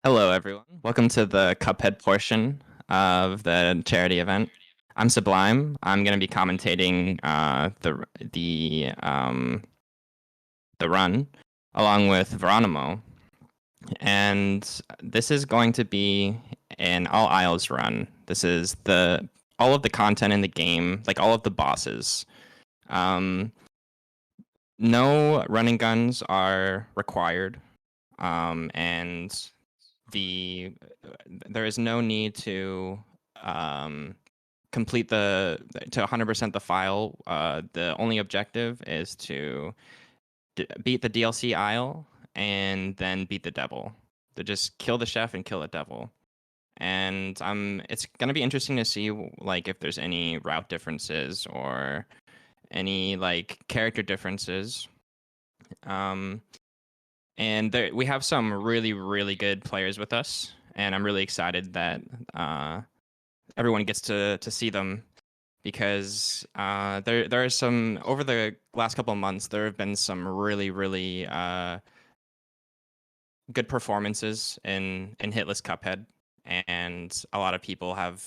Hello, everyone. Welcome to the Cuphead portion of the charity event. I'm Sublime. I'm going to be commentating the run along with Veronimo, and this is going to be an all aisles run. This is all of the content in the game, like all of the bosses. No running guns are required, and there is no need to complete to 100% the file. The only objective is to beat the DLC aisle and then beat the devil. To just kill the chef and kill the devil. And it's gonna be interesting to see like if there's any route differences or any like character differences. And we have some really, really good players with us, and I'm really excited that everyone gets to see them because there are some over the last couple of months. There have been some really, really good performances in Hitless Cuphead, and a lot of people have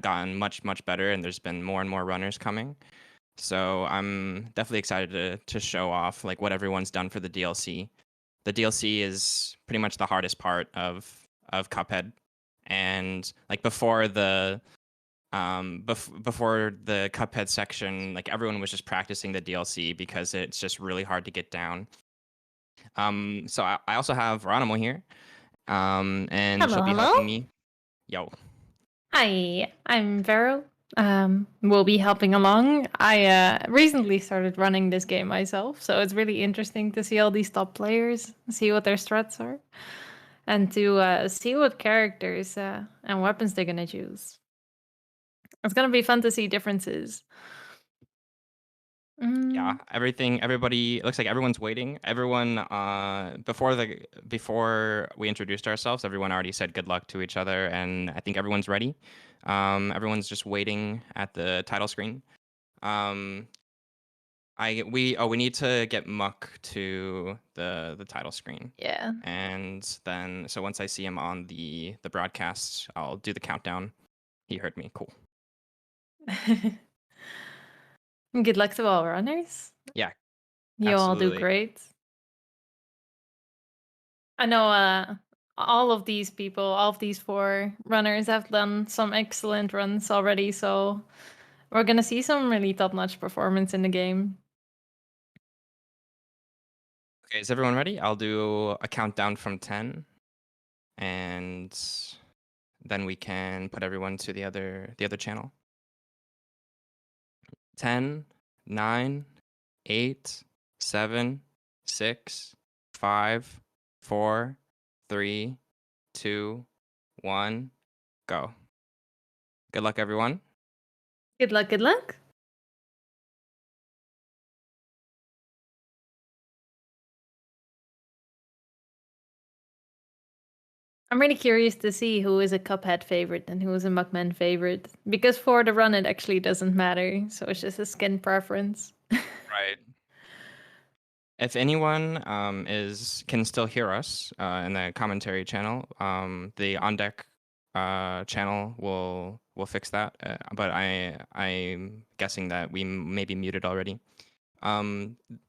gotten much, much better, and there's been more and more runners coming. So I'm definitely excited to show off like what everyone's done for the DLC. The DLC is pretty much the hardest part of Cuphead, and like before the Cuphead section, like everyone was just practicing the DLC because it's just really hard to get down. So I also have Veronimo here, and Hello, she'll be hello. helping me. Yo. Hi, I'm Vero. We'll be helping along. I recently started running this game myself, so it's really interesting to see all these top players, see what their strats are, and to see what characters and weapons they're gonna choose. It's gonna be fun to see differences. Yeah, everybody, it looks like everyone's waiting. Everyone, before we introduced ourselves, everyone already said good luck to each other, and I think everyone's ready. Everyone's just waiting at the title screen. We need to get Muck to the title screen. Yeah. And then, so once I see him on the broadcast, I'll do the countdown. He heard me. Cool. Good luck to all runners. Yeah, You all do absolutely. great. I know all of these people, all of these four runners have done some excellent runs already, so we're gonna see some really top-notch performance in the game. Okay, is everyone ready? I'll do a countdown from 10, and then we can put everyone to the other channel. 10, 9, 8, 7, 6, 5, 4, 3, 2, 1, go. Good luck, everyone. Good luck, good luck. I'm really curious to see who is a Cuphead favorite and who is a Muckman favorite. Because for the run, it actually doesn't matter, so it's just a skin preference. Right. If anyone can still hear us in the commentary channel, the on deck channel will fix that. But I'm guessing that we may be muted already.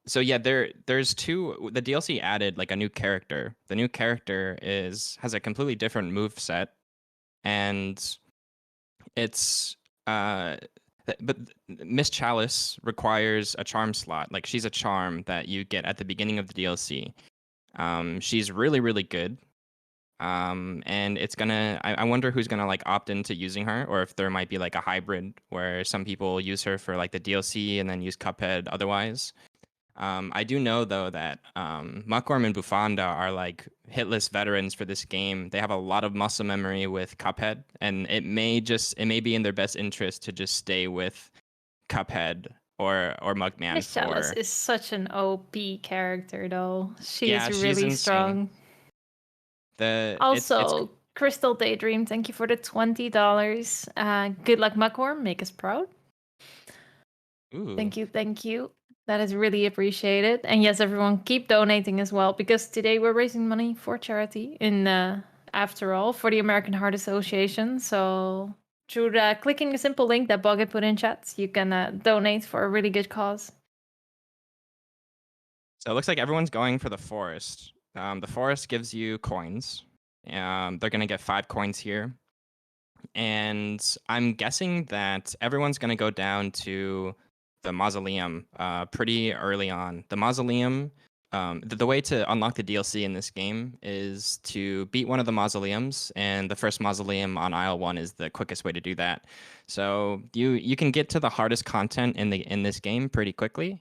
So yeah, there's two. The DLC added like a new character. The new character has a completely different move set, and it's but Miss Chalice requires a charm slot. Like she's a charm that you get at the beginning of the DLC. She's really, really good. And it's gonna. I wonder who's gonna like opt into using her, or if there might be like a hybrid where some people use her for like the DLC and then use Cuphead otherwise. I do know though that Muckworm and Bufanda are like hitless veterans for this game. They have a lot of muscle memory with Cuphead, and it may be in their best interest to just stay with Cuphead or Mugman Miss Chalice for. is such an OP character, though. She Yeah, is she's really insane. strong. It's Also, Crystal Daydream, thank you for the $20. Good luck, Muckworm. Make us proud. ooh. Thank you, thank you. That is really appreciated. And yes, everyone, keep donating as well, because today we're raising money for charity in after all, for the American Heart Association. So through clicking the simple link that Bogget put in chat, you can donate for a really good cause. So it looks like everyone's going for the forest. The forest gives you coins. They're going to get 5 coins here. And I'm guessing that everyone's going to go down to the mausoleum pretty early on. The mausoleum, the way to unlock the DLC in this game is to beat one of the mausoleums, and the first mausoleum on aisle 1 is the quickest way to do that. So you can get to the hardest content in this game pretty quickly.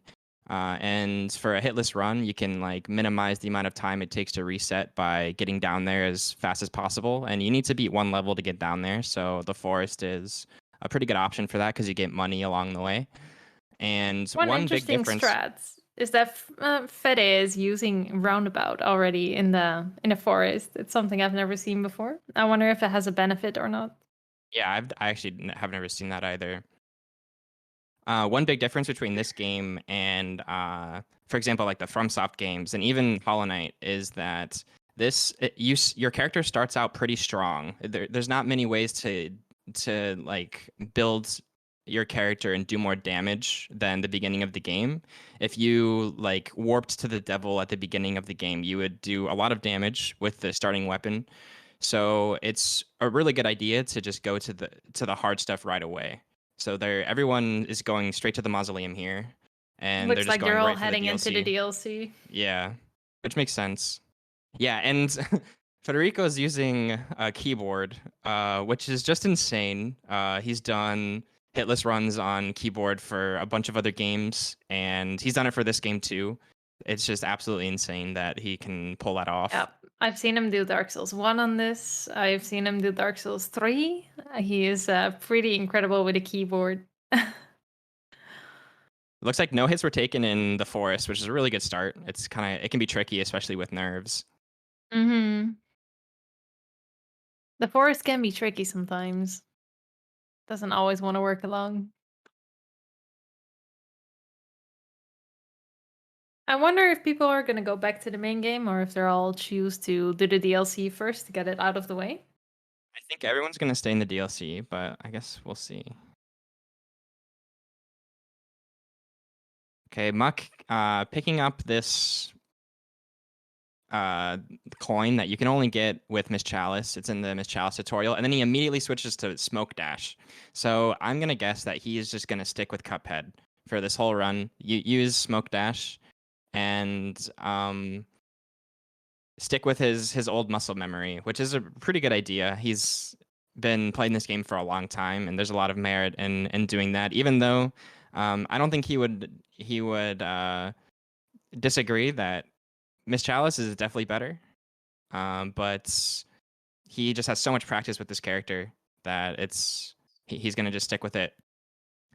And for a hitless run, you can like minimize the amount of time it takes to reset by getting down there as fast as possible. And you need to beat 1 level to get down there. So the forest is a pretty good option for that because you get money along the way. And One one big interesting difference. strat is that Fede is using roundabout already in the forest. It's something I've never seen before. I wonder if it has a benefit or not. Yeah, I actually have never seen that either. One big difference between this game and, for example, like the FromSoft games and even Hollow Knight is that your character starts out pretty strong. There's not many ways to like build your character and do more damage than the beginning of the game. If you like warped to the devil at the beginning of the game, you would do a lot of damage with the starting weapon. So it's a really good idea to just go to the hard stuff right away. So everyone is going straight to the mausoleum here, and they're Looks just like they're going all right for the heading into the DLC. DLC. Yeah, which makes sense. Yeah, and Federico's using a keyboard, which is just insane. He's done hitless runs on keyboard for a bunch of other games, and he's done it for this game too. It's just absolutely insane that he can pull that off. Yep. I've seen him do Dark Souls 1 on this. I've seen him do Dark Souls 3. He is pretty incredible with a keyboard. Looks like no hits were taken in the forest, which is a really good start. It can be tricky, especially with nerves. Mm-hmm. The forest can be tricky sometimes. Doesn't always want to work along. I wonder if people are going to go back to the main game or if they'll all choose to do the DLC first to get it out of the way. I think everyone's going to stay in the DLC, but I guess we'll see. Okay, Muck picking up this coin that you can only get with Miss Chalice. It's in the Miss Chalice tutorial, and then he immediately switches to Smoke Dash. So I'm going to guess that he is just going to stick with Cuphead for this whole run. You use Smoke Dash and stick with his old muscle memory, which is a pretty good idea. He's been playing this game for a long time, and there's a lot of merit in doing that. Even though I don't think he would disagree that Miss Chalice is definitely better, but he just has so much practice with this character that he's gonna just stick with it.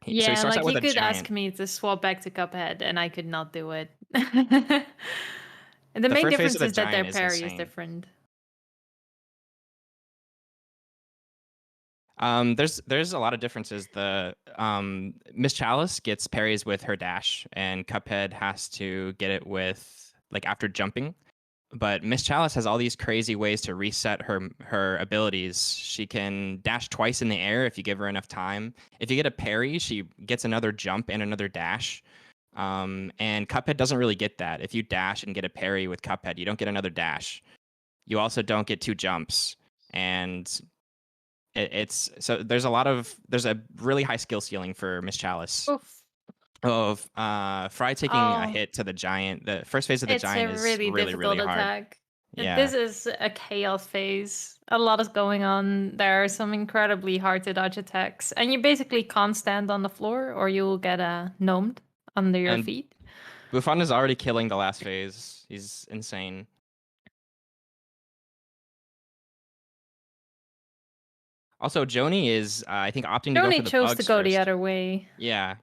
So he Yeah, starts like out with you a could giant. ask me to swap back to Cuphead and I could not do it. And the The main first phase of difference the is that their giant is parry is insane. different. There's a lot of differences. The Miss Chalice gets parries with her dash, and Cuphead has to get it with like after jumping. But Miss Chalice has all these crazy ways to reset her abilities. She can dash twice in the air if you give her enough time. If you get a parry, she gets another jump and another dash. And Cuphead doesn't really get that. If you dash and get a parry with Cuphead, you don't get another dash. You also don't get 2 jumps. And it's so there's a really high skill ceiling for Miss Chalice. Oof. Of Fry taking a Oh, hit to the giant. The first phase of the it's a giant is really really, really difficult hard. attack. Yeah. This is a chaos phase. A lot is going on. There are some incredibly hard to dodge attacks. And you basically can't stand on the floor or you'll get gnomed under your And feet. Bufan is already killing the last phase. He's insane. Also, Joni is, I think, opting to go Joneybal0ney for the chose to bugs go the first. other way. Yeah.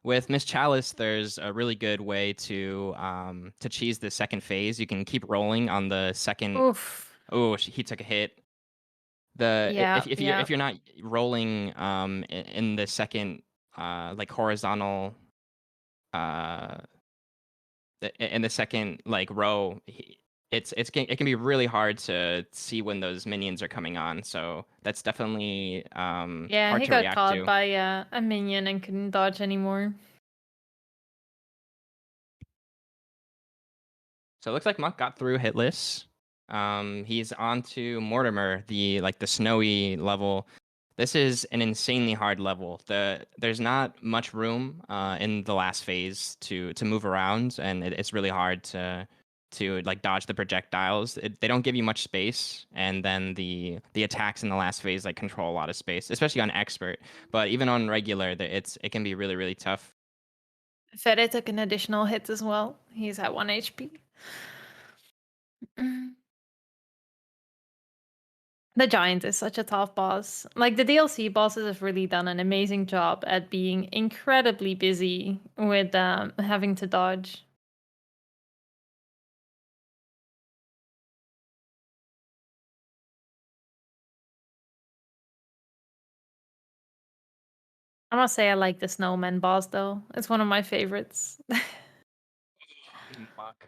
With Miss Chalice, there's a really good way to cheese the second phase. You can keep rolling on the second. Oof. Oh, he took a hit. Yeah, If you're not rolling in the second like horizontal in the second like row, it can be really hard to see when those minions are coming on. So that's definitely Yeah, hard he to got react caught to. by a minion and couldn't dodge anymore. So it looks like Muck got through Hitless. He's on to Mortimer, the snowy level. This is an insanely hard level. There's not much room in the last phase to move around, and it's really hard to like dodge the projectiles. They don't give you much space, and then the attacks in the last phase like control a lot of space, especially on expert. But even on regular, it can be really really tough. Fede took an additional hit as well. He's at 1 HP. The Giant is such a tough boss. Like, the DLC bosses have really done an amazing job at being incredibly busy with having to dodge. I must say I like the Snowman boss, though. It's one of my favorites. Muck.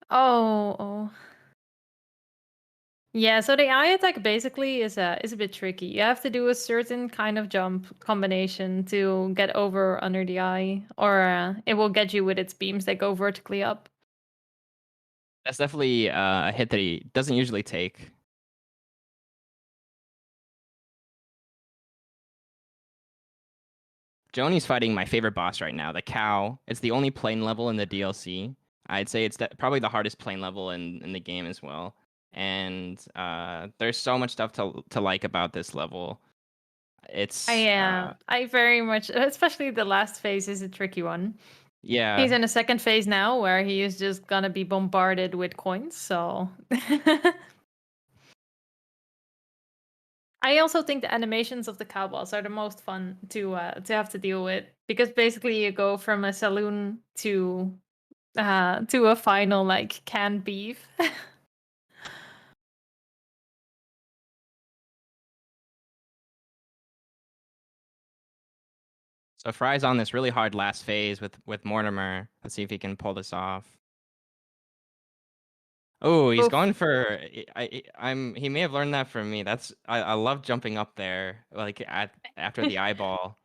Oh. Yeah, so the eye attack basically is a bit tricky. You have to do a certain kind of jump combination to get over under the eye, or it will get you with its beams that go vertically up. That's definitely a hit that he doesn't usually take. Joni's fighting my favorite boss right now, the cow. It's the only plane level in the DLC. I'd say it's probably the hardest plane level in the game as well. And there's so much stuff to like about this level. It's I very much, especially the last phase is a tricky one. He's yeah, in a second phase now where he is just gonna be bombarded with coins, so I also think the animations of the cow boss are the most fun to have to deal with, because basically you go from a saloon to a final like canned beef. so Fry's on this really hard last phase with Mortimer. Let's see if he can pull this off. Oh, he's Oof. going for he may have learned that from me. I love jumping up there like at after the eyeball.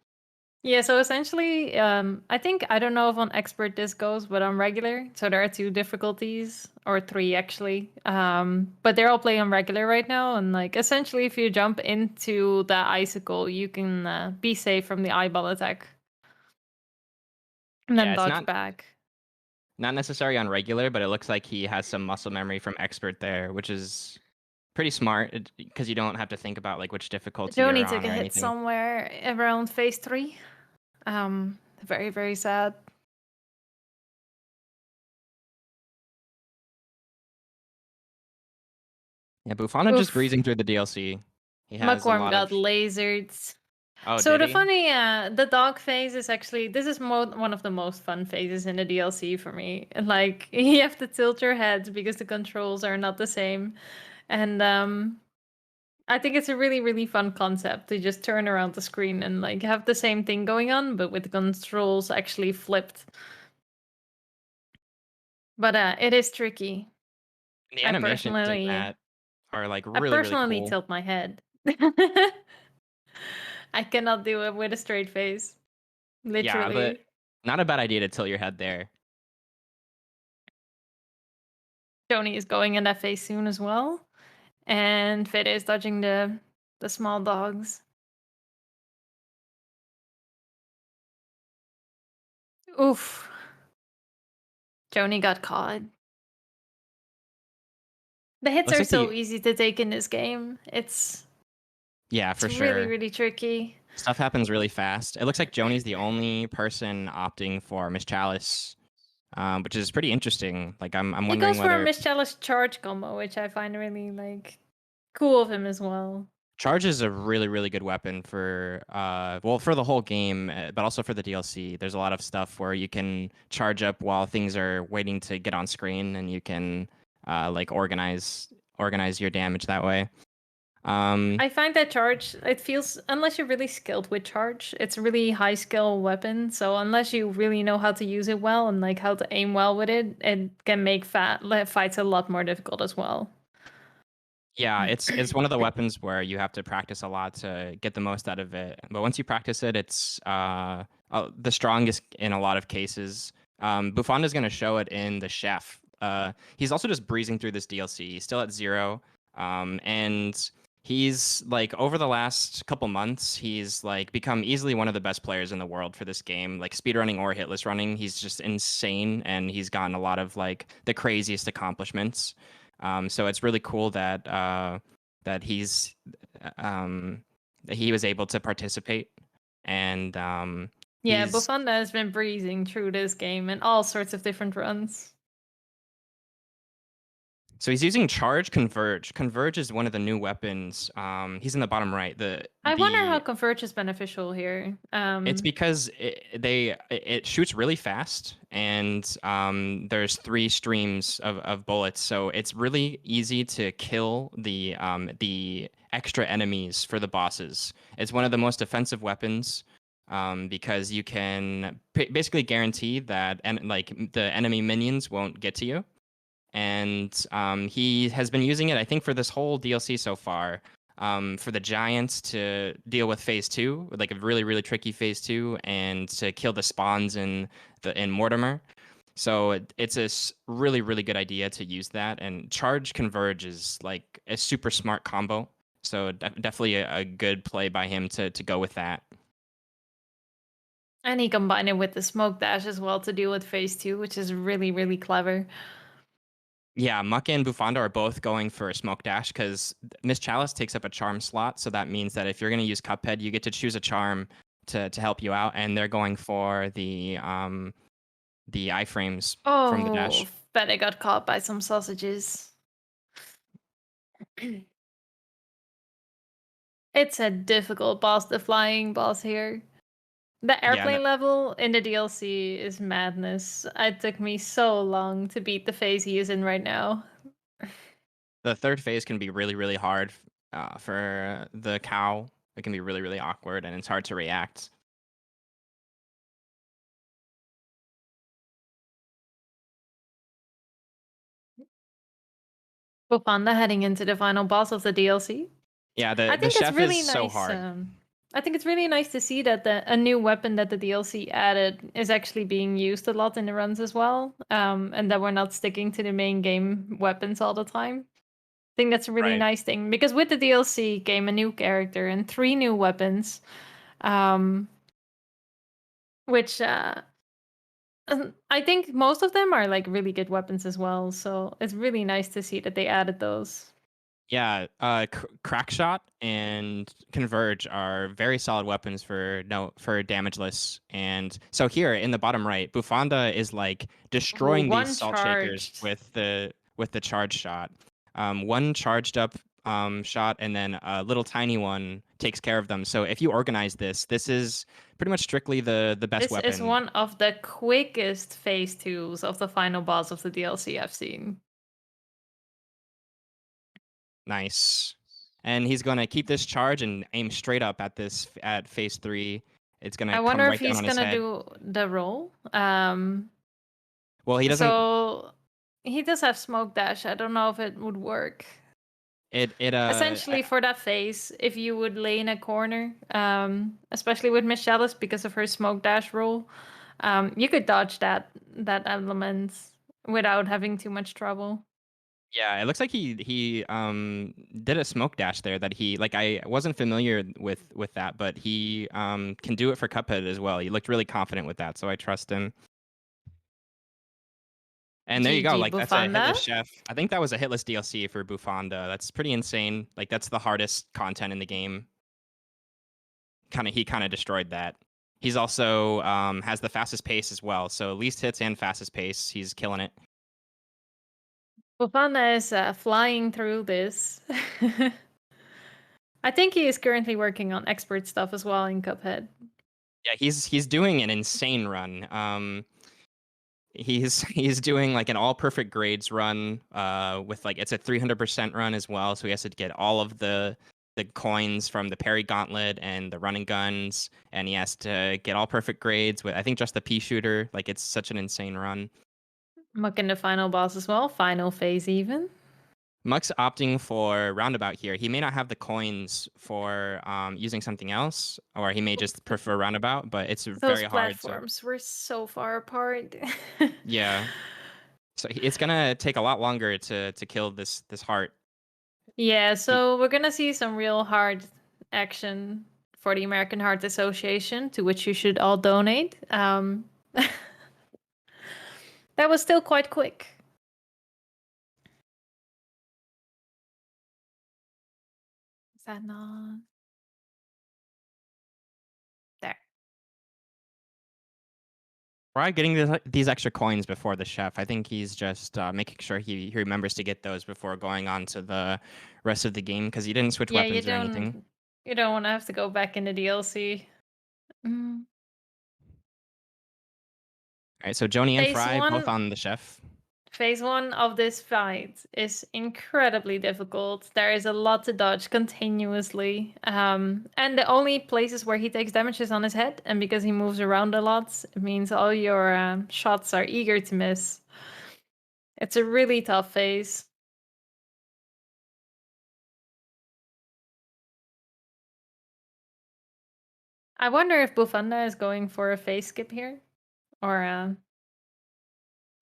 Yeah, so essentially, I think I don't know if on expert this goes, but on regular, so there are two difficulties or three actually. But they're all playing on regular right now, and like essentially, if you jump into the icicle, you can be safe from the eyeball attack and Yeah, then it's dodge back. not necessary on regular, but it looks like he has some muscle memory from expert there, which is pretty smart because you don't have to think about like which difficulty you're Joni took on a or hit anything. somewhere around phase 3. Very very sad. Yeah, Bufana just Oof. breezing through the DLC. He has a Muckworm lot got of. lasered. Oh, So did the he? funny, the dog phase is actually this is one of the most fun phases in the DLC for me. Like you have to tilt your head because the controls are not the same, and I think it's a really really fun concept to just turn around the screen and like have the same thing going on, but with the controls actually flipped. But it is tricky. The I animations in personally, that are like I really really personally cool. tilt my head. I cannot do it with a straight face, Yeah, but literally. not a bad idea to tilt your head there. Tony is going in that phase soon as well. And Fede is dodging the small dogs. Oof. Joni got caught. The hits Looks are like so the easy to take in this game. yeah It's for really, sure. really tricky. Stuff happens really fast. It looks like Joni's the only person opting for Miss Chalice, which is pretty interesting. Like I'm He wondering goes for a whether Miss Chalice charge combo, which I find really like cool of him as well. Charge is a really, really good weapon for well for the whole game, but also for the DLC. There's a lot of stuff where you can charge up while things are waiting to get on screen, and you can like organize your damage that way. I find that charge, it feels, unless you're really skilled with charge, it's a really high skill weapon. So unless you really know how to use it well and like how to aim well with it, it can make fights a lot more difficult as well. Yeah, it's one of the weapons where you have to practice a lot to get the most out of it. But once you practice it, it's the strongest in a lot of cases. Bufanda's going to show it in the chef. He's also just breezing through this DLC. He's still at 0, and he's like over the last couple months, he's like become easily one of the best players in the world for this game. Like speedrunning or hitless running, he's just insane, and he's gotten a lot of like the craziest accomplishments. So it's really cool that that he's that he was able to participate, and Yeah, he's Bufanda has been breezing through this game in all sorts of different runs. so he's using charge converge. Converge is one of the new weapons. He's in the bottom right. I wonder how The Converge is beneficial here. It's because it shoots really fast, and there's 3 streams of bullets, so it's really easy to kill the extra enemies for the bosses. It's one of the most offensive weapons, because you can basically guarantee that like the enemy minions won't get to you. And he has been using it, I think, for this whole DLC so far, for the giants to deal with phase 2, like a really really tricky phase 2, and to kill the spawns in Mortimer. So it's a really really good idea to use that, and charge converge is like a super smart combo. So definitely a good play by him to go with that. And he combined it with the smoke dash as well to deal with phase 2, which is really, really clever. Yeah, Muck and Bufanda are both going for a smoke dash because Miss Chalice takes up a charm slot. So that means that if you're going to use Cuphead, you get to choose a charm to help you out, and they're going for the iframes from the Oh, dash. bet I got caught by some sausages. It's a difficult boss, the flying boss here. The Yeah, airplane level in the DLC is madness. It took me so long to beat the phase he is in right now. the third phase can be really really hard for the cow. It can be really really awkward, and it's hard to react. Bufanda heading into the final boss of the DLC. Yeah, I the think it's chef is really so nice. hard. I think it's really nice to see that a new weapon that the DLC added is actually being used a lot in the runs as well, and that we're not sticking to the main game weapons all the time. I think that's a really Right. nice thing because with the DLC came a new character and 3 new weapons, um, which I think most of them are like really good weapons as well. So it's really nice to see that they added those. Yeah, Crackshot and Converge are very solid weapons for damageless. And so here in the bottom right, Bufanda is like Ooh, destroying these one salt shakers charged. with the charge shot. One charged up shot, and then a little tiny one takes care of them. So if you organize this, this is pretty much strictly the best This is weapon. one of the quickest phase 2s of the final boss of the DLC I've seen. Nice. And he's gonna keep this charge and aim straight up at phase 3. It's gonna I come wonder if right down he's on his gonna head. do the roll. Well, he doesn't. So he does have smoke dash. I don't know if it would work. It Essentially, for that phase, if you would lay in a corner, especially with Miss Chalice because of her smoke dash roll, you could dodge that element without having too much trouble. Yeah, it looks like he did a smoke dash there that he like I wasn't familiar with that, but he can do it for Cuphead as well. He looked really confident with that, so I trust him. And there you go. GG Like that's a Bufanda. hitless chef. I think that was a hitless DLC for Bufanda. That's pretty insane. Like that's the hardest content in the game. He kind of destroyed that. He's also has the fastest pace as well. So least hits and fastest pace. He's killing it. Bufanda is flying through this. I think he is currently working on expert stuff as well in Cuphead. Yeah, he's doing an insane run. he's doing like an all perfect grades run with like it's a 300% run as well, so he has to get all of the coins from the parry gauntlet and the running guns, and he has to get all perfect grades with I think just the pea shooter. Like it's such an insane run. Muck in the final boss as well, final phase even. Muck's opting for roundabout here. He may not have the coins for using something else, or he may just prefer roundabout, but it's Those very hard to. platforms were so far apart. Yeah. So it's gonna take a lot longer to kill this heart. Yeah, He, so we're gonna see some real hard action for the American Heart Association, to which you should all donate. That was still quite quick. Is that not there? Fry getting these extra coins before the chef. I think he's just making sure he remembers to get those before going on to the rest of the game because he didn't switch Yeah, weapons or anything. you don't want to have to go back in the DLC. All right, so Joni and Phase Fry both one on the chef. Phase one of this fight is incredibly difficult. There is a lot to dodge continuously. And the only places where he takes damage is on his head. And because he moves around a lot, it means all your shots are eager to miss. It's a really tough phase. I wonder if Bufanda is going for a phase skip here. Or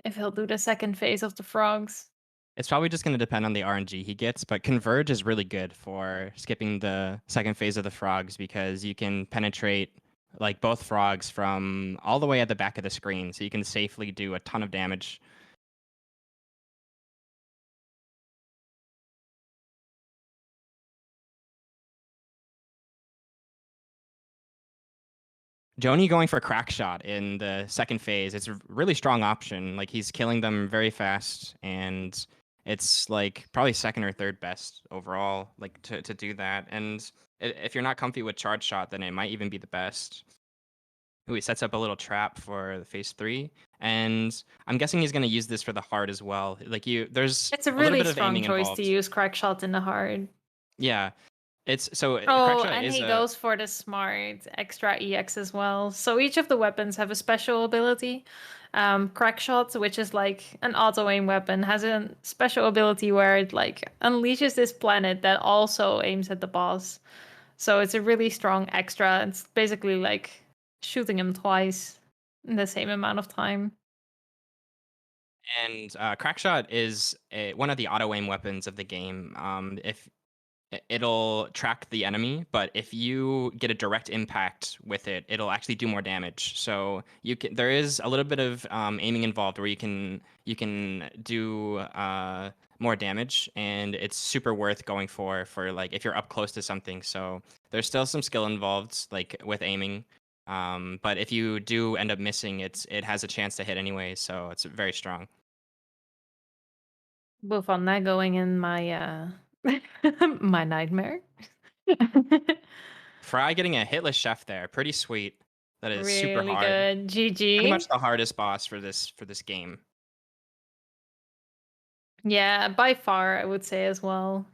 if he'll do the second phase of the frogs. It's probably just going to depend on the RNG he gets, but Converge is really good for skipping the second phase of the frogs because you can penetrate like both frogs from all the way at the back of the screen, so you can safely do a ton of damage. Joni going for crack shot in the second phase. It's a really strong option. Like he's killing them very fast, and it's like probably second or third best overall. Like to do that, and if you're not comfy with charge shot, then it might even be the best. Ooh, he sets up a little trap for the phase 3, and I'm guessing he's going to use this for the hard as well. Like there's It's a a little really bit of strong aiming choice to involved. use crack shot in the hard. Yeah, it's so Oh, crackshot and is he a goes for the smart extra EX as well. So each of the weapons have a special ability. Crackshot, which is like an auto aim weapon, has a special ability where it like unleashes this planet that also aims at the boss. So it's a really strong extra. It's basically like shooting him twice in the same amount of time. and crackshot is one of the auto aim weapons of the game. If it'll track the enemy, but if you get a direct impact with it, it'll actually do more damage. So there is a little bit of aiming involved where you can do more damage, and it's super worth going for like if you're up close to something. So there's still some skill involved, like with aiming. But if you do end up missing, it has a chance to hit anyway, so it's very strong. Both on that going in my my nightmare. Fry getting a hitless chef there, pretty sweet. That is super Really hard. good. Pretty GG. much the hardest boss for this game. Yeah, by far, I would say as well.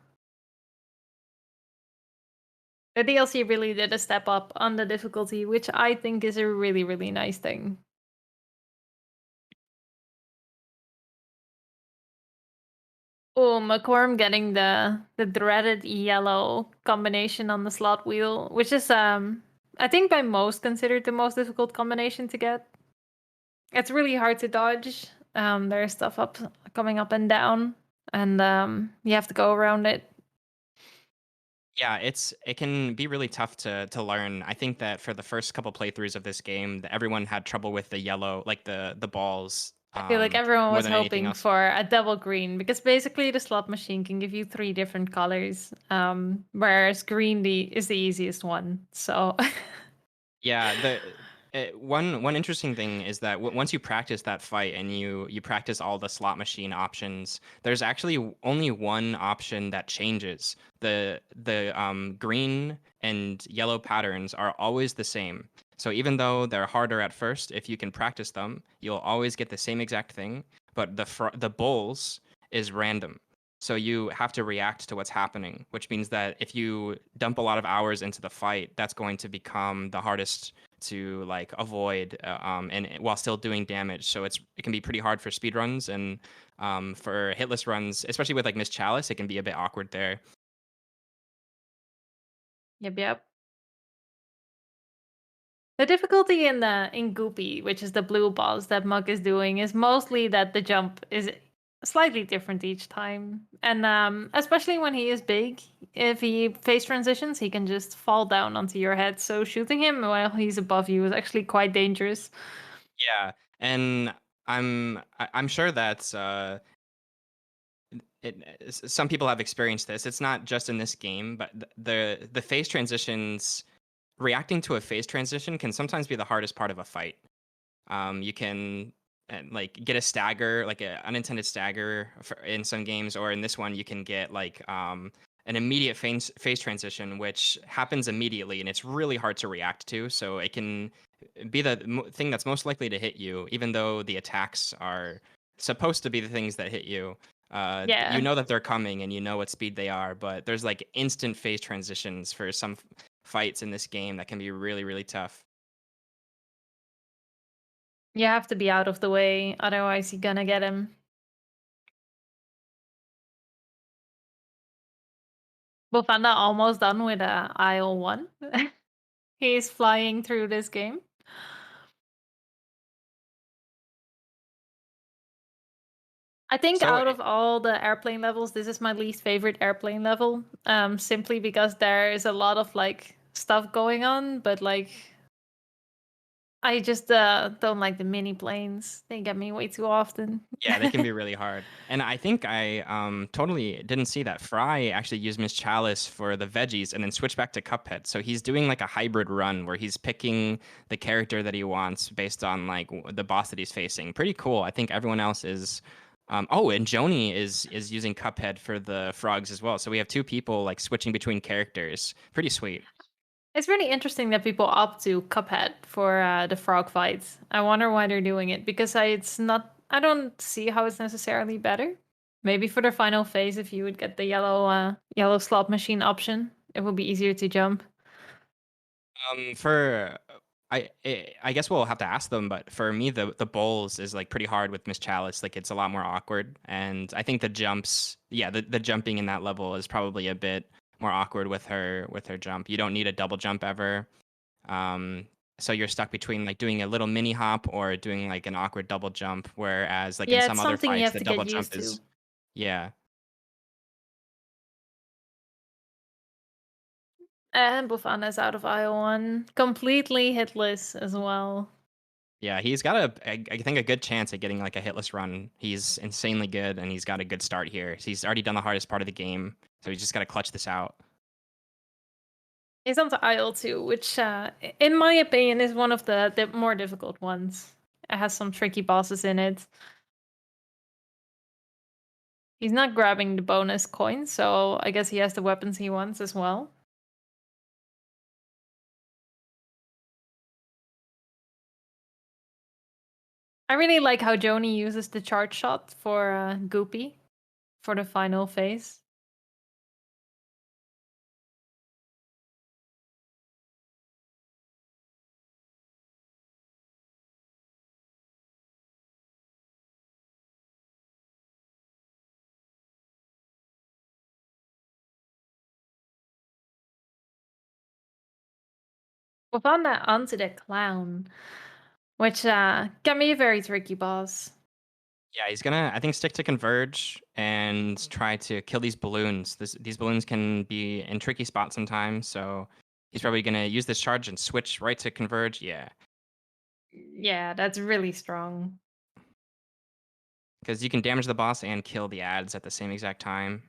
The DLC really did a step up on the difficulty, which I think is a really, really nice thing. Oh, Muckworm getting the dreaded yellow combination on the slot wheel, which is I think by most considered the most difficult combination to get. It's really hard to dodge. There's stuff coming up and down, and you have to go around it. Yeah, it can be really tough to learn. I think that for the first couple playthroughs of this game, that everyone had trouble with the yellow, like the balls, I feel like everyone more was than anything hoping else. for a double green because basically the slot machine can give you 3 different colors, whereas green is the easiest one. So Yeah, one interesting thing is that once you practice that fight and you practice all the slot machine options, there's actually only one option that changes. The green and yellow patterns are always the same. So even though they're harder at first, if you can practice them, you'll always get the same exact thing. But the bowls is random. So you have to react to what's happening, which means that if you dump a lot of hours into the fight, that's going to become the hardest to like avoid, and while still doing damage. So it can be pretty hard for speed runs and for hitless runs, especially with like Miss Chalice, it can be a bit awkward there. Yep, yep. The difficulty in Goopy, which is the blue boss that Muck is doing, is mostly that the jump is slightly different each time, and especially when he is big, if he phase transitions, he can just fall down onto your head. So shooting him while he's above you is actually quite dangerous. Yeah, and I'm sure that's some people have experienced this. It's not just in this game, but the phase transitions, reacting to a phase transition can sometimes be the hardest part of a fight. You can like get a stagger, like an unintended stagger in some games, or in this one, you can get like an immediate phase transition, which happens immediately, and it's really hard to react to. So it can be the thing that's most likely to hit you, even though the attacks are supposed to be the things that hit you. You Yeah, know that they're coming, and you know what speed they are, but there's like instant phase transitions for some fights in this game that can be really, really tough. you have to be out of the way, otherwise you're gonna get him. Bufanda almost done with a IO1. He's flying through this game. I think So out of all the airplane levels, this is my least favorite airplane level. Simply because there is a lot of like stuff going on, but like I just don't like the mini planes. They get me way too often. yeah, they can be really hard. And I think I totally didn't see that Fry actually used Miss Chalice for the veggies and then switched back to Cuphead. So he's doing like a hybrid run where he's picking the character that he wants based on like the boss that he's facing. Pretty cool. I think everyone else is oh, and Joni is using Cuphead for the frogs as well. So we have two people like switching between characters. Pretty sweet. It's really interesting that people opt to Cuphead for the frog fights. I wonder why they're doing it because it's not. I don't see how it's necessarily better. Maybe for the final phase, if you would get the yellow slot machine option, it would be easier to jump. For I guess we'll have to ask them, but for me, the bowls is like pretty hard with Miss Chalice. Like it's a lot more awkward, and I think the jumps, yeah, the jumping in that level is probably a bit more awkward with her jump. You don't need a double jump ever, um, so you're stuck between like doing a little mini hop or doing like an awkward double jump. Whereas like in Yeah, it's some other something you fights, have the to double get jump used to. is yeah. And Bufana's out of IO1. Completely hitless as well. Yeah, he's got I think a good chance at getting like a hitless run. He's insanely good, and he's got a good start here. He's already done the hardest part of the game, so he's just got to clutch this out. He's on to IL2, which, in my opinion, is one of the more difficult ones. It has some tricky bosses in it. He's not grabbing the bonus coins, so I guess he has the weapons he wants as well. I really like how Joni uses the charge shot for Goopy for the final phase. Bufanda onto the clown, which can be a very tricky boss. Yeah, he's gonna I think stick to converge and try to kill these balloons. These balloons can be in tricky spots sometimes, so he's probably gonna use this charge and switch right to converge. Yeah, Yeah, that's really strong. because you can damage the boss and kill the ads at the same exact time.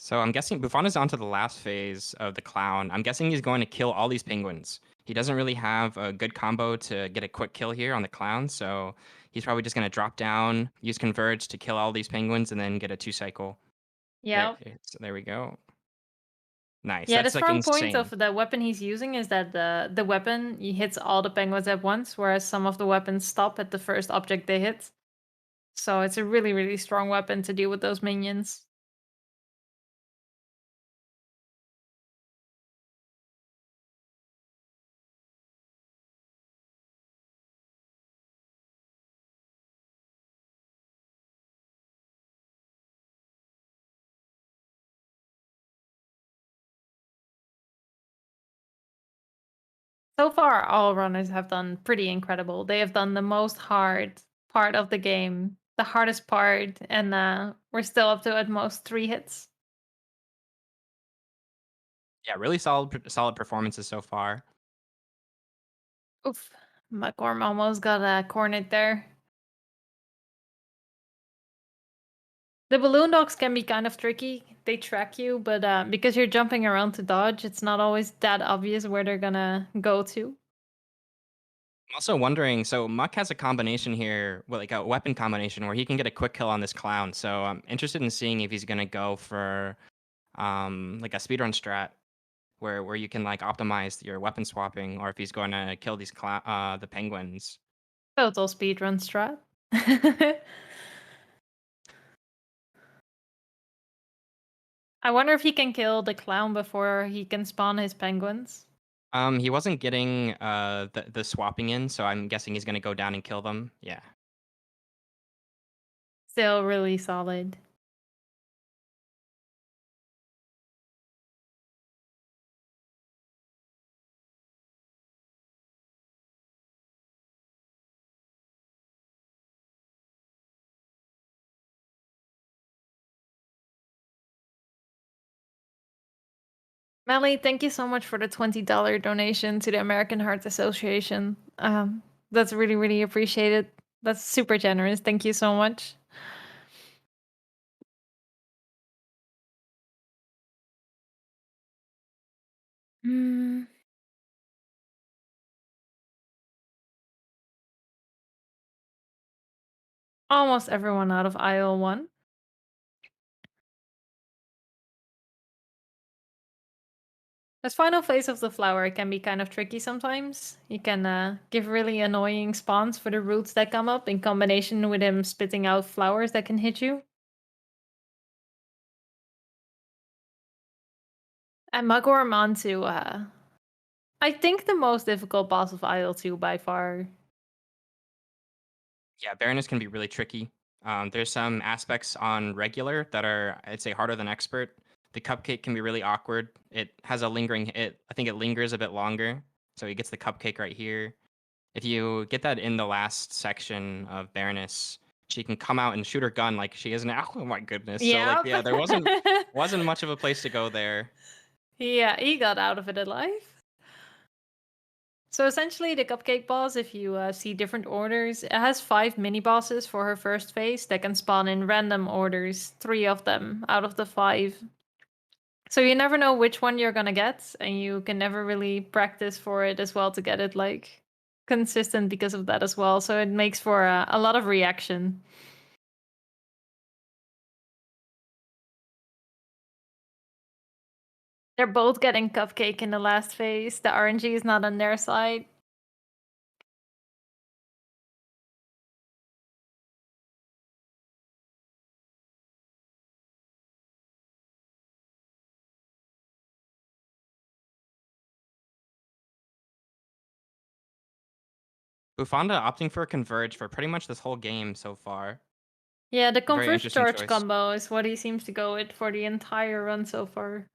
So I'm guessing Bufanda's on to the last phase of the clown. I'm guessing he's going to kill all these penguins. He doesn't really have a good combo to get a quick kill here on the clown, so he's probably just going to drop down, use Converge to kill all these penguins, and then get a 2-cycle. There, Yeah. so there we go. Nice. Yeah, the That's like strong point of insane. the weapon he's using is that the weapon he hits all the penguins at once, whereas some of the weapons stop at the first object they hit. So it's a really, really strong weapon to deal with those minions. So far, all runners have done pretty incredible. They have done the most hard part of the game, the hardest part, and we're still up to at most 3 hits. Yeah, really solid performances so far. Oof. Muckworm almost got cornered there. The balloon dogs can be kind of tricky. They track you, but because you're jumping around to dodge, it's not always that obvious where they're gonna go to. I'm also wondering, so Muck has a combination here, well, like a weapon combination where he can get a quick kill on this clown. So I'm interested in seeing if he's gonna go for like a speedrun strat where you can like optimize your weapon swapping, or if he's going to kill these the penguins. Total speedrun strat. I wonder if he can kill the clown before he can spawn his penguins. He wasn't getting the swapping in, so I'm guessing he's gonna go down and kill them. Yeah. Still really solid. Melly, thank you so much for the $20 donation to the American Heart Association. That's really, really appreciated. That's super generous. Thank you so much. Hmm. Almost everyone out of aisle 1. This final phase of the flower can be kind of tricky sometimes. You can give really annoying spawns for the roots that come up in combination with him spitting out flowers that can hit you. And Muckworm onto, I think the most difficult boss of aisle 2 by far. Yeah, Baroness can be really tricky. There's some aspects on regular that are, I'd say, harder than expert. The cupcake can be really awkward. It has a lingering hit. I think it lingers a bit longer. So he gets the cupcake right here. If you get that in the last section of Baroness, she can come out and shoot her gun like she is now. Oh my goodness. So like Yeah. yeah, there wasn't much of a place to go there. Yeah, he got out of it alive. So essentially, the cupcake boss, if you see different orders, it has 5 mini bosses for her first phase that can spawn in random orders, 3 of them out of the 5. So you never know which one you're gonna get, and you can never really practice for it as well to get it like consistent because of that as well. So it makes for a lot of reaction. They're both getting cupcake in the last phase. The RNG is not on their side. Bufanda opting for a converge for pretty much this whole game so far. Yeah, the Very converge interesting charge choice. combo is what he seems to go with for the entire run so far.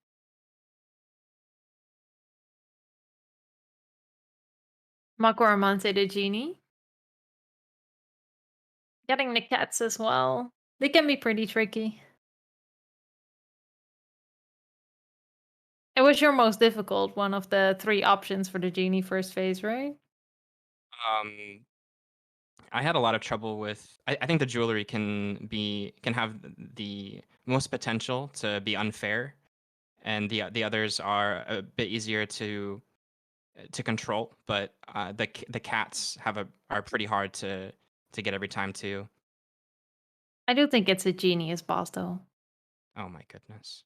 Makoramante the genie. Getting the cats as well. They can be pretty tricky. It was your most difficult one of the 3 options for the genie first phase, right? Um I had a lot of trouble with. I think the jewelry can have the most potential to be unfair, and the others are a bit easier to control. But the cats are pretty hard to get every time too. I do think it's a genius boss though. Oh my goodness.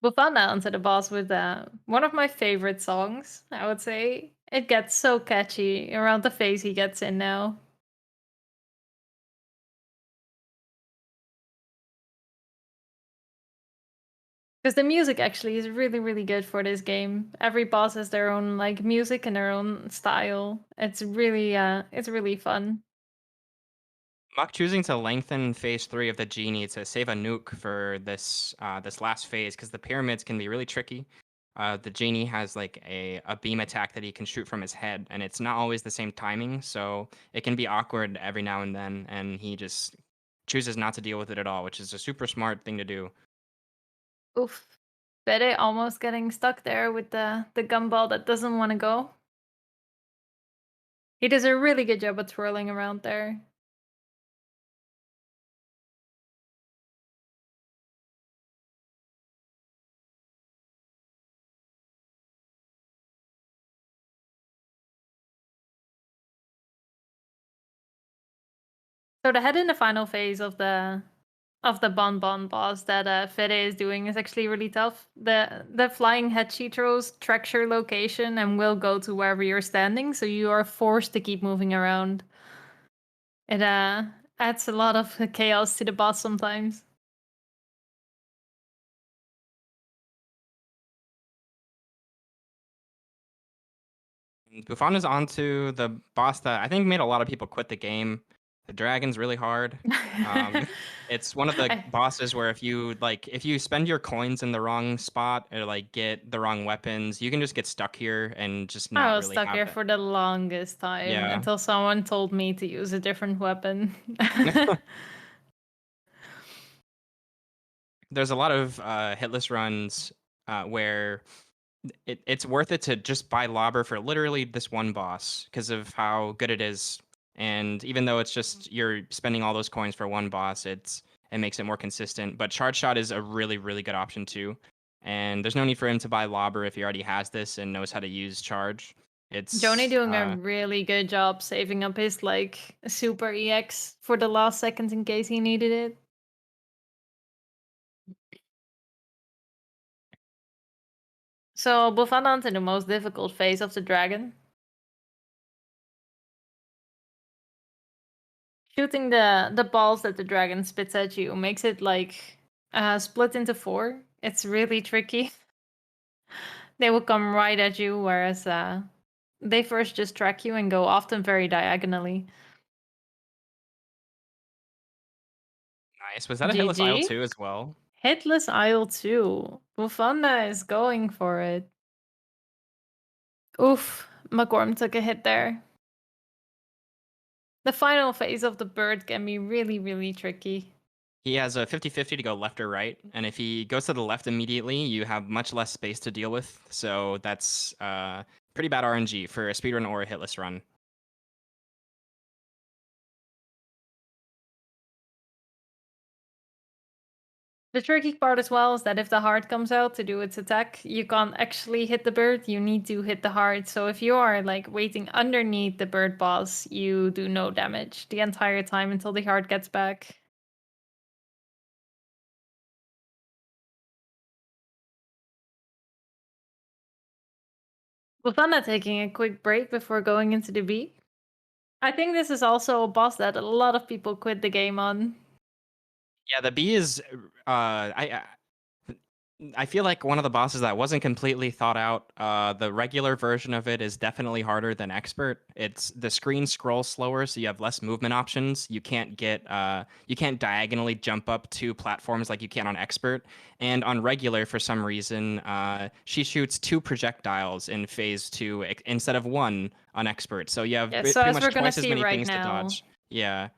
Bufanda onto the boss with one of my favorite songs, I would say. It gets so catchy around the phase he gets in now. Because the music actually is really, really good for this game. Every boss has their own like music and their own style. It's really fun. Muck choosing to lengthen phase 3 of the genie to save a nuke for this last phase because the pyramids can be really tricky. The genie has like a beam attack that he can shoot from his head, and it's not always the same timing, so it can be awkward every now and then, and he just chooses not to deal with it at all, which is a super smart thing to do. Oof. Bede almost getting stuck there with the gumball that doesn't want to go. He does a really good job at twirling around there. So the head in the final phase of the Bonbon boss that Fede is doing is actually really tough. The flying head she throws tracks your location and will go to wherever you're standing, so you are forced to keep moving around. It adds a lot of chaos to the boss sometimes. Bufon is onto the boss that I think made a lot of people quit the game. The dragon's really hard. Um, it's one of the I, bosses where if you spend your coins in the wrong spot or like get the wrong weapons, you can just get stuck here and just I not was really stuck have here it. for the longest time Yeah. until someone told me to use a different weapon. There's a lot of hitless runs where it's worth it to just buy Lobber for literally this one boss because of how good it is. And even though it's just you're spending all those coins for one boss, it makes it more consistent. But Charge Shot is a really, really good option too. And there's no need for him to buy Lobber if he already has this and knows how to use Charge. Johnny It's doing a really good job saving up his like super EX for the last seconds in case he needed it. So Bufana in the most difficult phase of the dragon. Shooting the balls that the dragon spits at you makes it like split into 4. It's really tricky. They will come right at you, whereas they first just track you and go often very diagonally. nice. Was that a hitless isle GG. too as well? Hitless Isle 2. Bufanda is going for it. Oof, Muckworm took a hit there. The final phase of the bird can be really, really tricky. He has a 50-50 to go left or right, and if he goes to the left immediately, you have much less space to deal with. So that's pretty bad RNG for a speedrun or a hitless run. The tricky part as well is that if the heart comes out to do its attack, you can't actually hit the bird, you need to hit the heart. So if you are like waiting underneath the bird boss, you do no damage the entire time until the heart gets back. Bufana taking a quick break before going into the B. I think this is also a boss that a lot of people quit the game on. Yeah, the B is I I feel like one of the bosses that wasn't completely thought out. The regular version of it is definitely harder than expert. It's the screen scrolls slower, so you have less movement options. You can't diagonally jump up two platforms like you can on expert. And on regular, for some reason, she shoots two projectiles in phase two instead of one on expert. So you have Yeah, so pretty as much we're gonna twice as see many right things to now, dodge. Yeah.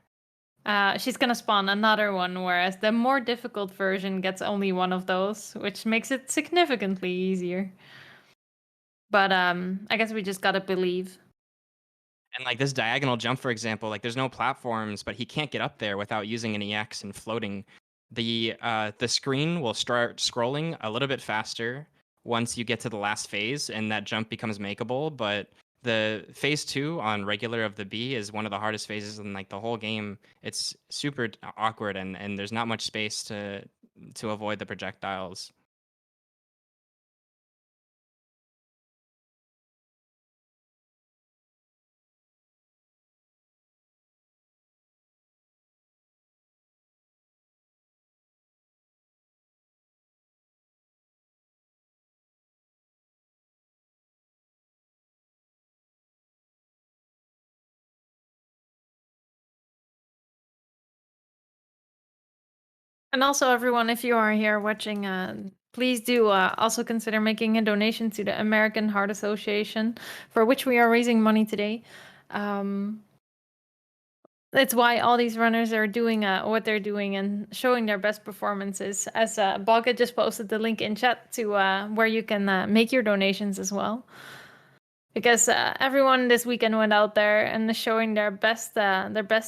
she's gonna spawn another one, whereas the more difficult version gets only one of those, which makes it significantly easier. But I guess we just gotta believe. And like this diagonal jump, for example, like there's no platforms, but he can't get up there without using an EX and floating. The screen will start scrolling a little bit faster once you get to the last phase, and that jump becomes makeable. But the phase two on regular of the B is one of the hardest phases in like the whole game. It's super awkward, and there's not much space to avoid the projectiles. And also, everyone, if you are here watching, please do also consider making a donation to the American Heart Association, for which we are raising money today. That's why all these runners are doing what they're doing and showing their best performances. As Balka just posted the link in chat to where you can make your donations as well. Because everyone this weekend went out there and showing their best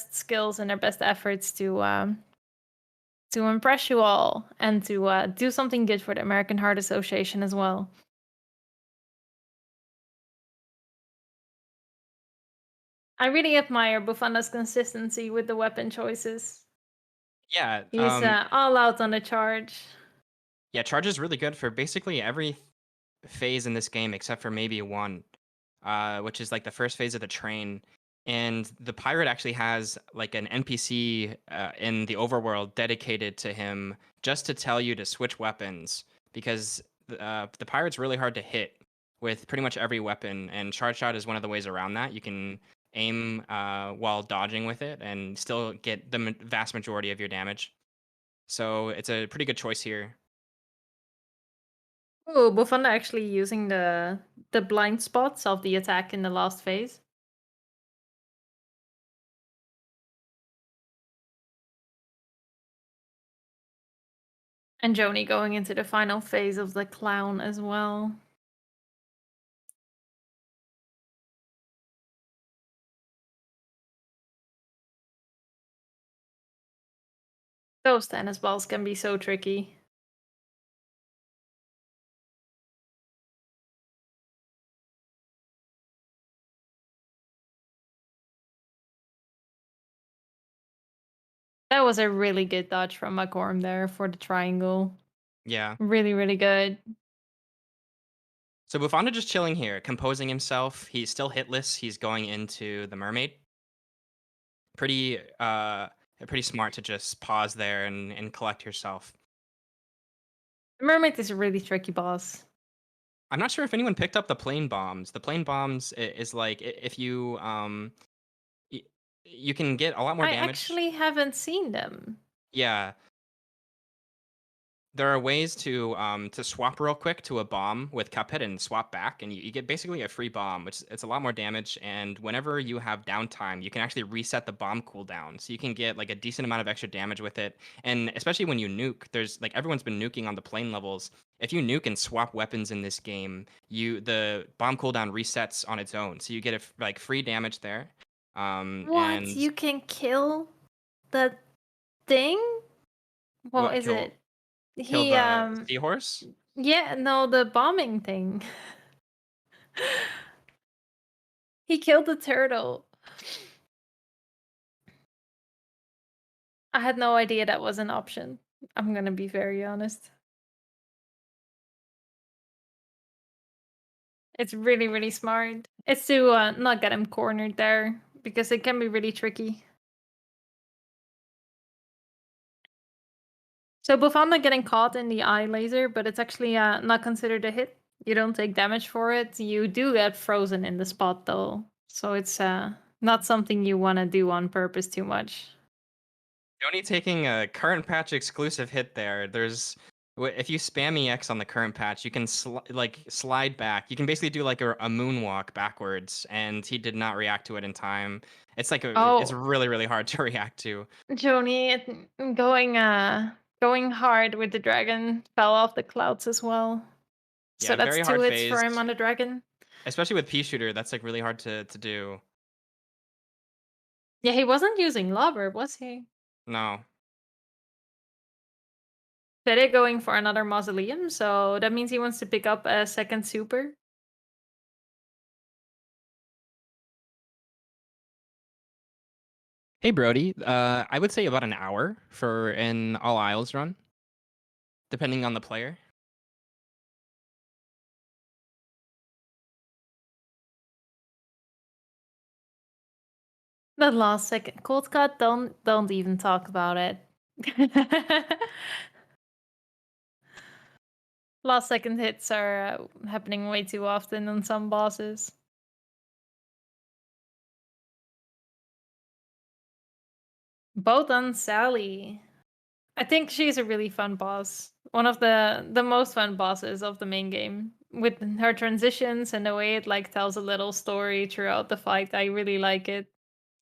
skills and their best efforts to impress you all and to do something good for the American Heart Association as well. I really admire Bufanda's consistency with the weapon choices. Yeah. He's all out on the charge. Yeah, charge is really good for basically every phase in this game except for maybe one, which is like the first phase of the train. And the pirate actually has like an NPC in the overworld dedicated to him just to tell you to switch weapons because the pirate's really hard to hit with pretty much every weapon, and charge shot is one of the ways around that. You can aim while dodging with it and still get the vast majority of your damage. So it's a pretty good choice here. Oh, Bufanda actually using the blind spots of the attack in the last phase. And joneybal0ney going into the final phase of the clown as well. Those tennis balls can be so tricky. That was a really good dodge from Muckworm there for the triangle. Yeah. Really, really good. So Bufanda just chilling here, composing himself. He's still hitless. He's going into the mermaid. Pretty pretty smart to just pause there and collect yourself. The mermaid is a really tricky boss. I'm not sure if anyone picked up the plane bombs. The plane bombs is like if you you can get a lot more I damage. actually haven't seen them. Yeah. There are ways to swap real quick to a bomb with Cuphead and swap back, and you get basically a free bomb, which it's a lot more damage. And whenever you have downtime, you can actually reset the bomb cooldown, so you can get like a decent amount of extra damage with it. And especially when you nuke, there's like everyone's been nuking on the plane levels. If you nuke and swap weapons in this game, the bomb cooldown resets on its own, so you get like free damage there. What? And You can kill the thing? What what is it? kill He the seahorse? yeah, no, the bombing thing. He killed the turtle. I had no idea that was an option. I'm gonna be very honest. It's really, really smart. It's to not get him cornered there, because it can be really tricky. So Bufanda getting caught in the eye laser, but it's actually not considered a hit. You don't take damage for it. You do get frozen in the spot though, so it's not something you want to do on purpose too much. Johnny taking a current patch exclusive hit there. If you spam EX on the current patch, you can slide back. You can basically do like a moonwalk backwards, and he did not react to it in time. It's Oh, really really hard to react to. Joni going hard with the dragon fell off the clouds as well. So Yeah, that's very 2 hard hits for phased, him on the dragon. especially with P shooter. That's like really hard to do. Yeah, he wasn't using lobber, was he? No. Fede going for another mausoleum, so that means he wants to pick up a second super. Hey Brody, I would say about an hour for an all aisles run, depending on the player. The last second cold cut, don't even talk about it. Last second hits are happening way too often on some bosses. Both on Sally. I think she's a really fun boss. One of the most fun bosses of the main game. With her transitions and the way it like tells a little story throughout the fight, I really like it.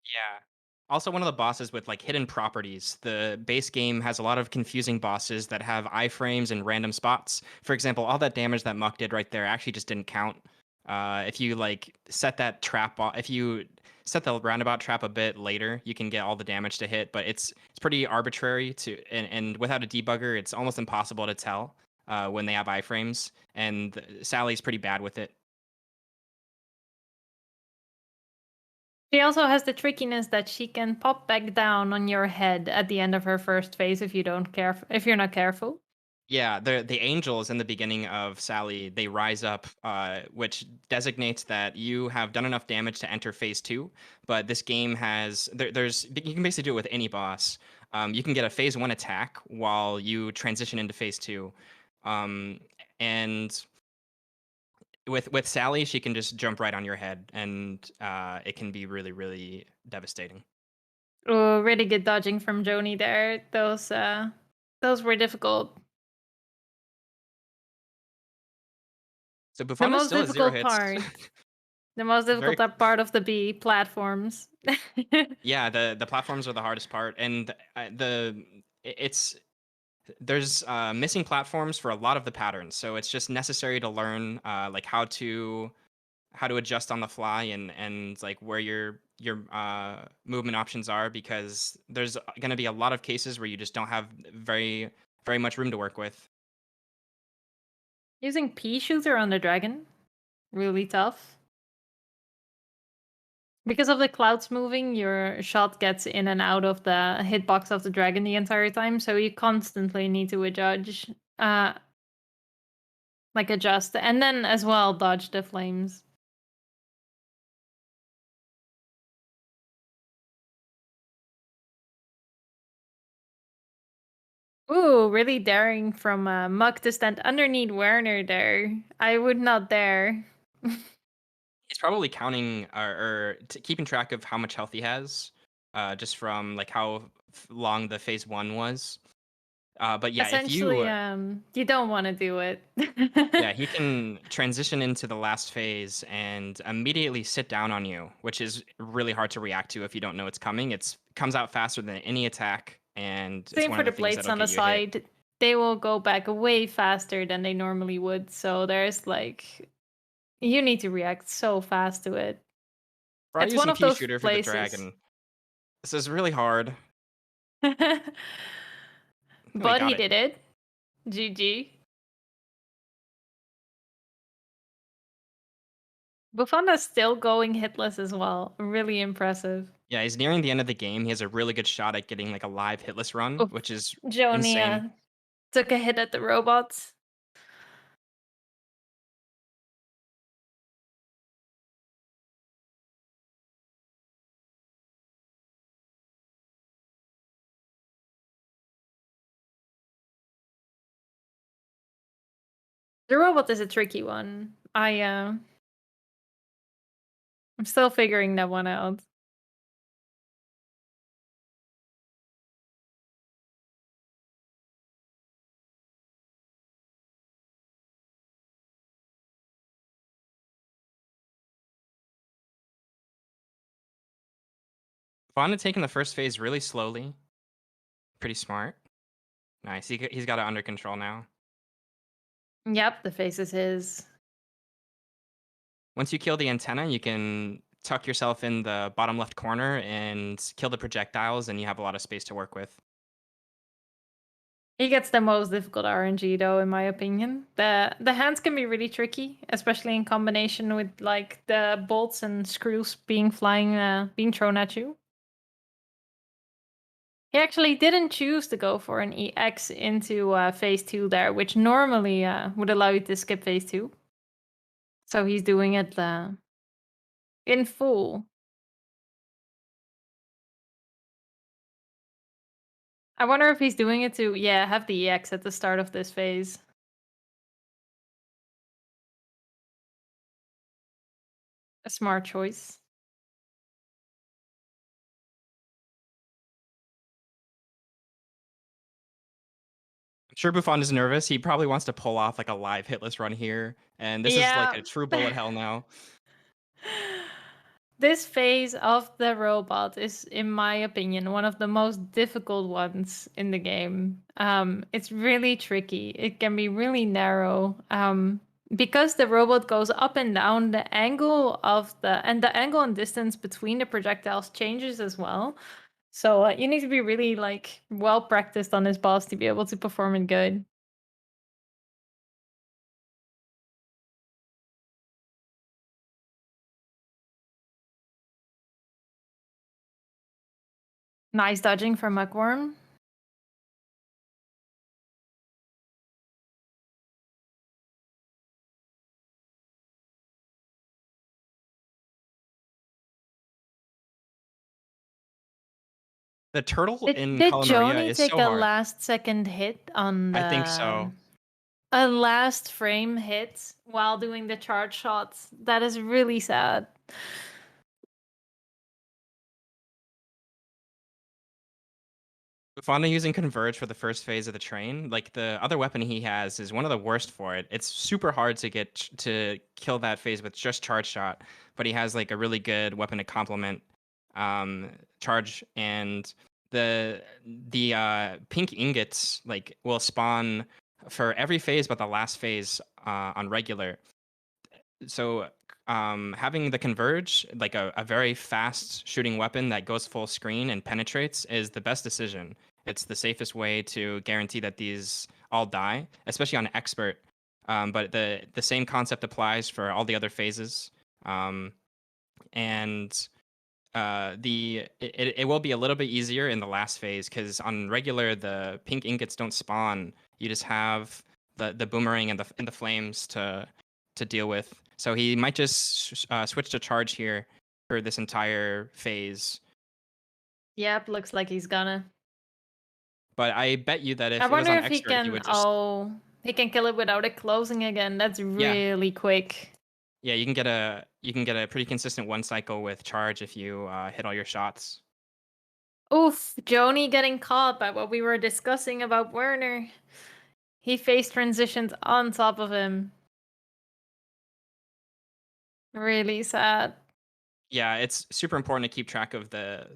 Yeah. Also, one of the bosses with like hidden properties. The base game has a lot of confusing bosses that have iframes and random spots. For example, all that damage that Muck did right there actually just didn't count. If you like set that if you set the roundabout trap a bit later, you can get all the damage to hit. But it's pretty arbitrary and without a debugger, it's almost impossible to tell when they have iframes. And Sally's pretty bad with it. She also has the trickiness that she can pop back down on your head at the end of her first phase if if you're not careful. Yeah, the angels in the beginning of Sally, they rise up, which designates that you have done enough damage to enter phase two. But this game there's you can basically do it with any boss. You can get a phase one attack while you transition into phase two, um, and with Sally, she can just jump right on your head, and it can be really really devastating. Oh, really good dodging from Joni there. Those were difficult. So The Bufanda most still has zero difficult hits. part. The most Very difficult part of the B platforms. Yeah, the platforms are the hardest part, and it's there's missing platforms for a lot of the patterns, so it's just necessary to learn like how to adjust on the fly and like where your movement options are because there's going to be a lot of cases where you just don't have very much room to work with. Using P shooter on the dragon, really tough. Because of the clouds moving, your shot gets in and out of the hitbox of the dragon the entire time, so you constantly need to uh, adjust, and then as well dodge the flames. Ooh, really daring from Muck to stand underneath Werner there. I would not dare. He's probably counting or keeping track of how much health he has, just from like how long the phase one was. But yeah, if Essentially, you you don't want to do it. yeah, he can transition into the last phase and immediately sit down on you, which is really hard to react to if you don't know it's coming. It comes out faster than any attack, and it's Same one for of the the things blades that'll on the get you hit. side. They will go back way faster than they normally would. So there's like, you need to react so fast to it. Try It's one using of P those shooter for the places. dragon. This is really hard. We But got he it. did it. GG. Bufanda's still going hitless as well. Really impressive. Yeah, he's nearing the end of the game. He has a really good shot at getting like a live hitless run, Oof. which is insane. Jonia took a hit at the robots. The robot is a tricky one. I'm still figuring that one out. Bufanda taking the first phase really slowly. Pretty smart. Nice. He's got it under control now. Yep, the face is his. Once you kill the antenna, you can tuck yourself in the bottom left corner and kill the projectiles, and you have a lot of space to work with. He gets the most difficult RNG though, in my opinion. The hands can be really tricky, especially in combination with like the bolts and screws being thrown at you. He actually didn't choose to go for an EX into phase 2 there, which normally would allow you to skip phase 2. So he's doing it in full. I wonder if he's doing it to, have the EX at the start of this phase. A smart choice. I'm sure Buffon is nervous. He probably wants to pull off like a Liive Hitless run here, and this is like a true bullet hell now. This phase of the robot is, in my opinion, one of the most difficult ones in the game. It's really tricky. It can be really narrow. Because the robot goes up and down, the angle and distance between the projectiles changes as well. So you need to be really like well practiced on this boss to be able to perform it good. Nice dodging from Muckworm. The turtle in Did Maria joneybal0ney is take so a hard. last second hit on I think so. a last frame hit while doing the charge shots? That is really sad. Bufanda using Converge for the first phase of the train. Like the other weapon he has is one of the worst for it. It's super hard to get to kill that phase with just charge shot, but he has like a really good weapon to complement charge, and the pink ingots like will spawn for every phase but the last phase on regular. So having the Converge, like a very fast shooting weapon that goes full screen and penetrates, is the best decision. It's the safest way to guarantee that these all die, especially on expert. But the same concept applies for all the other phases. And it will be a little bit easier in the last phase because on regular the pink ingots don't spawn. You just have the boomerang and the flames to deal with. So he might just switch to charge here for this entire phase. Yep, looks like he's gonna. But I bet you that if I it was wonder on if he expert, he can. would just Oh, he can kill it without it closing again. That's yeah. really quick. Yeah, you can get a pretty consistent one cycle with charge if you hit all your shots. Oof, joneybal0ney getting caught by what we were discussing about Werner. He face transitions on top of him. Really sad. Yeah, it's super important to keep track of the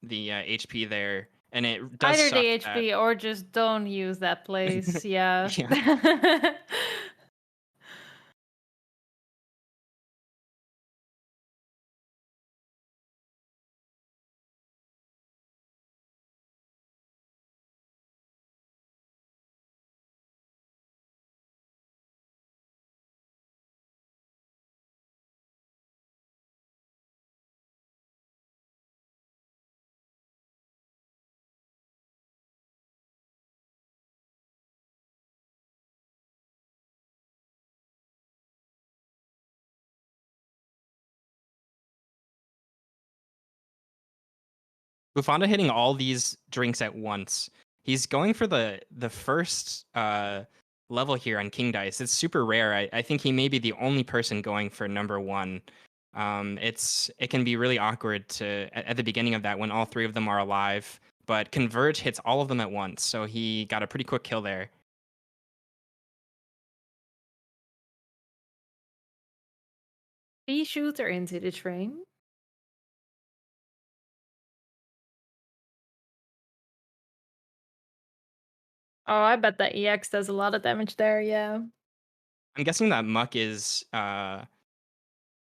HP there, and it does Either the suck HP or just don't use that place. Yeah. Yeah. Bufanda hitting all these drinks at once. He's going for the first level here on King Dice. It's super rare. I think he may be the only person going for number 1. It can be really awkward at the beginning of that when all 3 of them are alive, but Converge hits all of them at once, so he got a pretty quick kill there. He shoots her into the train. Oh, I bet that EX does a lot of damage there, yeah. I'm guessing that Muck is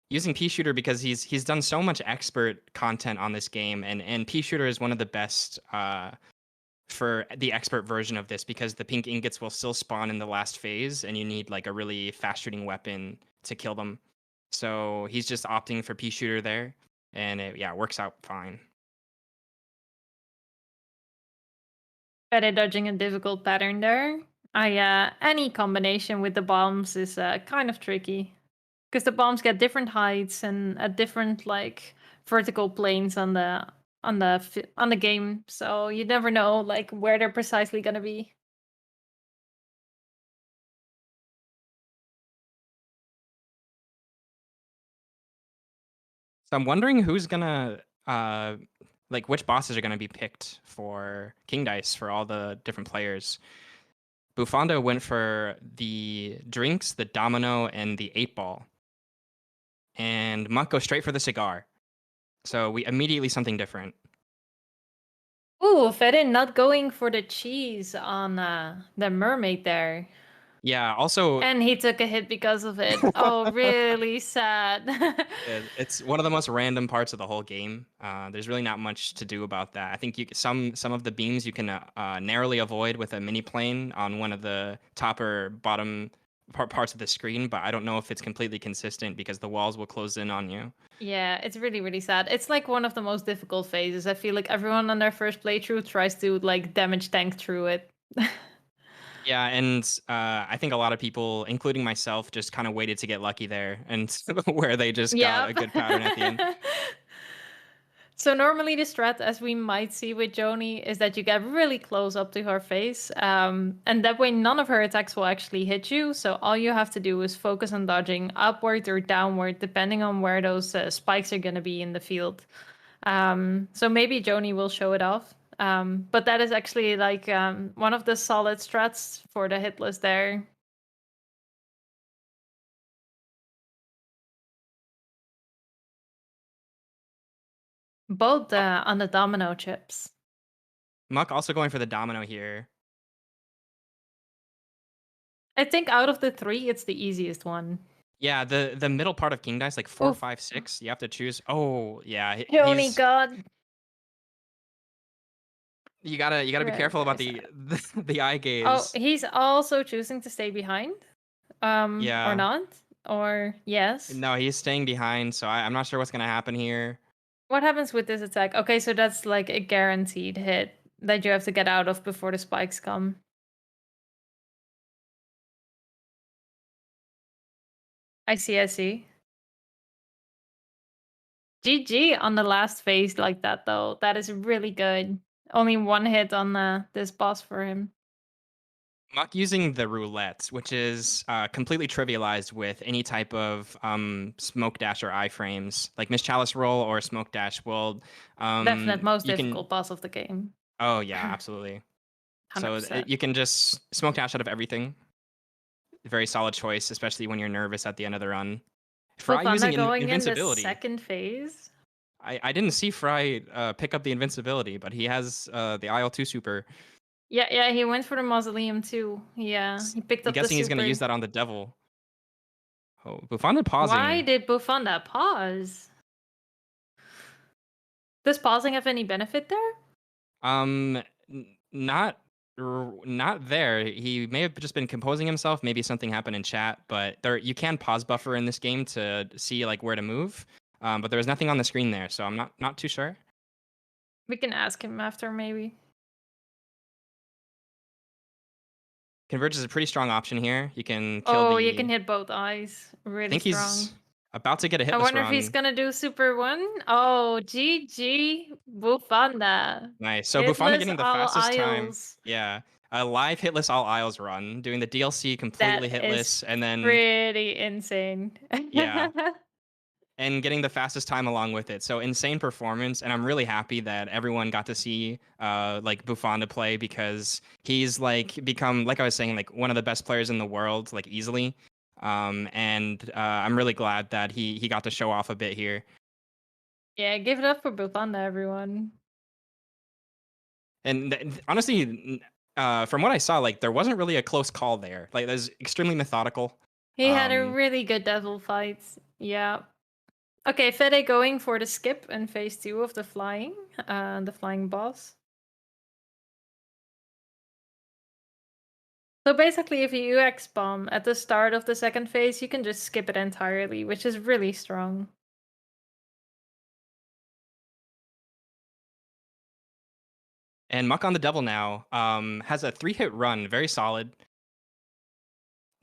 using Pea Shooter because he's done so much expert content on this game, and Pea Shooter is one of the best for the expert version of this because the pink ingots will still spawn in the last phase, and you need like a really fast shooting weapon to kill them. So he's just opting for Pea Shooter there, and it works out fine. Better dodging a difficult pattern there. Any combination with the bombs is kind of tricky. Because the bombs get different heights and at different like vertical planes on the game, so you never know like where they're precisely gonna be. So I'm wondering who's gonna like which bosses are gonna be picked for King Dice for all the different players. Bufanda went for the drinks, the domino, and the 8-ball. And Muck goes straight for the cigar. So we immediately something different. Ooh, Fedin not going for the cheese on the mermaid there. Yeah, also And he took a hit because of it. Oh, really sad. it's one of the most random parts of the whole game. There's really not much to do about that. I think some of the beams you can narrowly avoid with a mini plane on one of the top or bottom parts of the screen, but I don't know if it's completely consistent because the walls will close in on you. Yeah, it's really, really sad. It's like one of the most difficult phases. I feel like everyone on their first playthrough tries to like damage tank through it. Yeah, and I think a lot of people, including myself, just kind of waited to get lucky there, and where they just got a good pattern at the end. So normally the strat, as we might see with joneybal0ney, is that you get really close up to her face, and that way none of her attacks will actually hit you. So all you have to do is focus on dodging upward or downward, depending on where those spikes are going to be in the field. So maybe joneybal0ney will show it off. But that is actually like one of the solid strats for the Hitless there. Both on the domino chips. Muck also going for the domino here. I think out of the 3, it's the easiest one. Yeah, the middle part of King Dice, like 4, 5, 6, you have to choose. Oh, yeah, joneybal0ney God. You gotta be careful about the eye gaze. Oh, he's also choosing to stay behind? Yeah. Or not? Or yes? No, he's staying behind, so I'm not sure what's gonna happen here. What happens with this attack? Okay, so that's like a guaranteed hit that you have to get out of before the spikes come. I see. GG on the last phase like that, though. That is really good. Only 1 hit on this boss for him. Muck using the roulette, which is completely trivialized with any type of smoke dash or iframes, like Miss Chalice roll or smoke dash will Definite most difficult boss of the game. Oh yeah, absolutely. 100%. So you can just smoke dash out of everything. Very solid choice, especially when you're nervous at the end of the run. Fry using invincibility. In the second phase. I didn't see Fry pick up the invincibility, but he has the IL2 super. Yeah, he went for the mausoleum too. Yeah, he picked up the super. I'm guessing he's going to use that on the devil. Oh, Bufanda pausing. Why did Bufanda pause? Does pausing have any benefit there? Not there. He may have just been composing himself. Maybe something happened in chat, but you can pause buffer in this game to see like where to move. But there was nothing on the screen there, so I'm not too sure. We can ask him after, maybe. Converge is a pretty strong option here. You can kill Oh, you can hit both eyes. Really I think strong. He's about to get a hitless run. I wonder if he's gonna do super 1. Oh, GG Bufanda. Nice. So Bufanda getting the fastest time. Yeah. a Liive Hitless All Isles run, doing the DLC completely That is hitless, and then pretty insane. yeah, and getting the fastest time along with it. So insane performance, and I'm really happy that everyone got to see like Bufanda play because he's like become, like I was saying, like one of the best players in the world, like easily. And I'm really glad that he got to show off a bit here. Yeah, give it up for Bufanda, everyone. And honestly, from what I saw, like there wasn't really a close call there. Like it was extremely methodical. He had a really good devil fight. Yeah. Okay, Fede going for the skip in phase 2 of the flying boss. So basically, if you UX bomb at the start of the second phase, you can just skip it entirely, which is really strong. And BufandaDel now has a 3-hit run, very solid.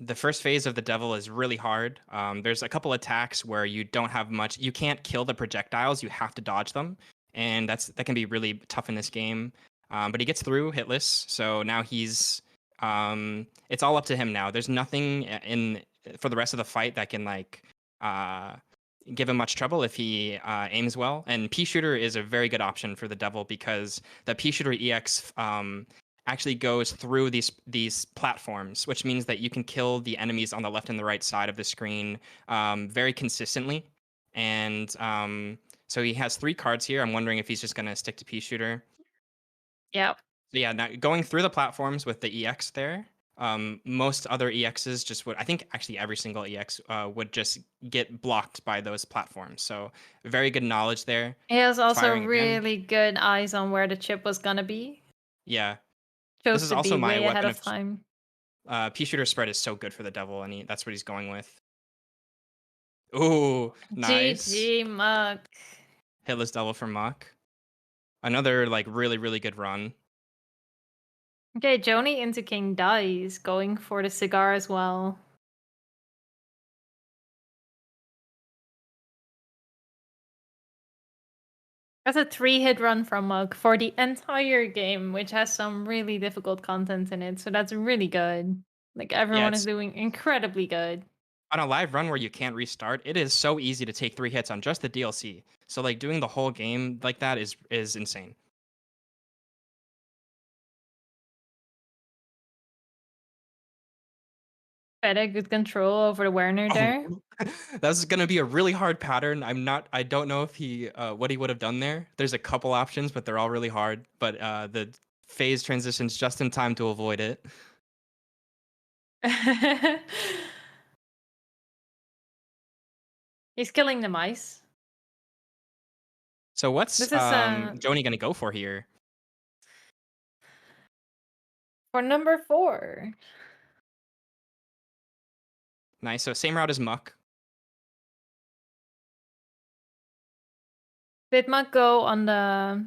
The first phase of the devil is really hard. There's a couple attacks where you don't have much. You can't kill the projectiles. You have to dodge them, and that can be really tough in this game. But he gets through hitless, so now he's it's all up to him now. There's nothing in for the rest of the fight that can like uh, give him much trouble if he aims well. And P shooter is a very good option for the devil because the P shooter EX actually goes through these platforms, which means that you can kill the enemies on the left and the right side of the screen very consistently. And so he has 3 cards here. I'm wondering if he's just going to stick to P shooter. Yeah. So yeah, now going through the platforms with the EX there. Most other EXs just would, I think actually every single EX would just get blocked by those platforms. So very good knowledge there. He has also Firing again. really good eyes on where the chip was gonna be. Yeah. This Chose is to be also my way ahead weapon of of time. P shooter spread is so good for the devil, and that's what he's going with. Ooh, nice. GG, Muck. Hitless devil from Muck. Another like really, really good run. Okay, Joni into King dies, going for the cigar as well. That's a 3-hit run from Mug for the entire game, which has some really difficult content in it. So that's really good. Like Yeah, everyone is it's doing incredibly good. on a live run where you can't restart. It is so easy to take 3 hits on just the DLC. So like doing the whole game like that is insane. Better good control over the Werner Oh, there. that's gonna be a really hard pattern. I don't know if he what he would have done there. There's a couple options, but they're all really hard. But the phase transitions just in time to avoid it. He's killing the mice. So what's This is Joni gonna go for here? for number 4. Nice. So same route as Muck. Did Mug go on the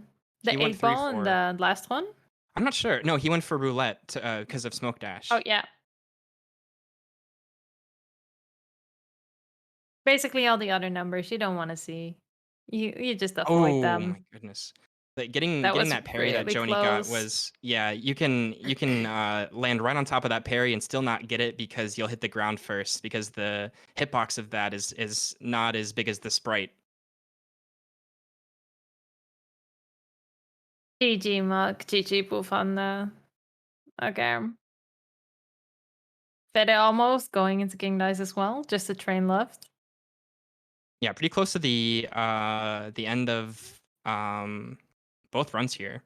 He went 8 ball in 3-4. the last one? I'm not sure. No, he went for roulette because of Smoke Oh Dash. yeah. Basically all the other numbers you don't want to see. You just avoid Oh them. my goodness. Like getting That getting was that parry that really Joni got close. was, yeah, you can land right on top of that parry and still not get it because you'll hit the ground first because the hitbox of that is not as big as the sprite. GG Muck, GG Bufanda. Okay. Fede almost going into King Dice as well, just a train left. Yeah, pretty close to the end of both runs here.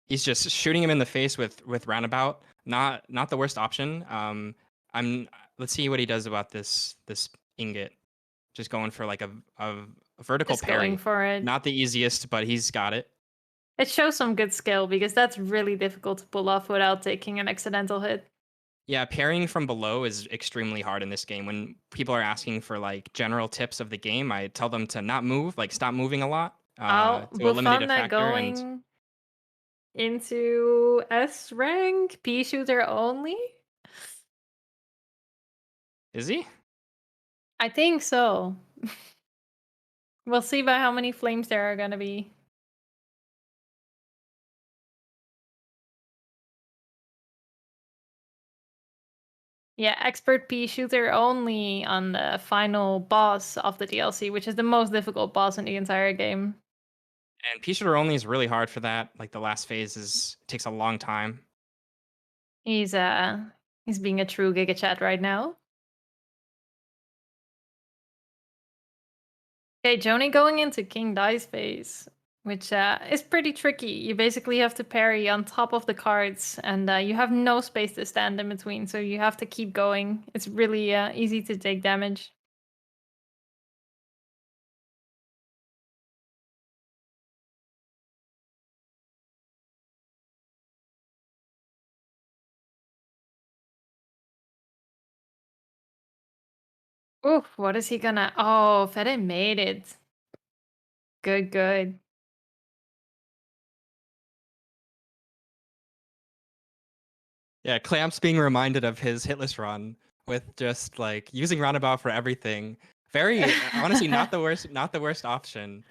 He's just shooting him in the face with roundabout. Not the worst option. I'm let's see what he does about this ingot. Just going for like a vertical Just going parry. for it. Not the easiest, but he's got it. It shows some good skill because that's really difficult to pull off without taking an accidental hit. Yeah, parrying from below is extremely hard in this game. When people are asking for like general tips of the game, I tell them to not move, like stop moving a lot, Oh, to eliminate a Bufanda factor. And going into S rank, P shooter only? is he? I think so. We'll see by how many flames there are gonna be. Yeah, expert pea shooter only on the final boss of the DLC, which is the most difficult boss in the entire game. And pea shooter only is really hard for that. Like the last phase takes a long time. He's he's being a true Giga Chat right now. Okay, Joni going into King Dice phase, which is pretty tricky. You basically have to parry on top of the cards, and you have no space to stand in between, so you have to keep going. It's really easy to take damage. Oof, what is he gonna... Oh, Fede made it. Good, good. Yeah, Clamps being reminded of his hitless run with just like using roundabout for everything. Very honestly, not the worst option.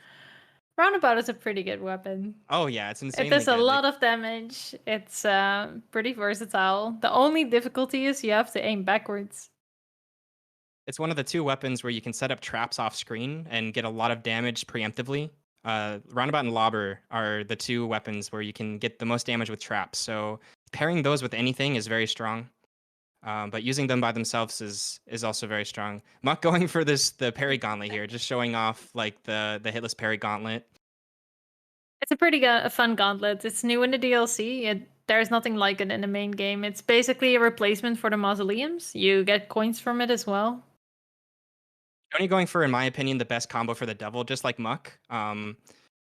Roundabout is a pretty good weapon. Oh yeah, it's It insanely does a good. Like lot of damage. It's pretty versatile. The only difficulty is you have to aim backwards. it's one of the two weapons where you can set up traps off screen and get a lot of damage preemptively. Roundabout and Lobber are the two weapons where you can get the most damage with traps. So pairing those with anything is very strong. But using them by themselves is also very strong. Muck going for the parry gauntlet here, just showing off like the hitless parry gauntlet. It's a pretty fun gauntlet. It's new in the DLC. There's nothing like it in the main game. It's basically a replacement for the mausoleums. You get coins from it as well. Only going for, in my opinion, the best combo for the devil, just like Muck.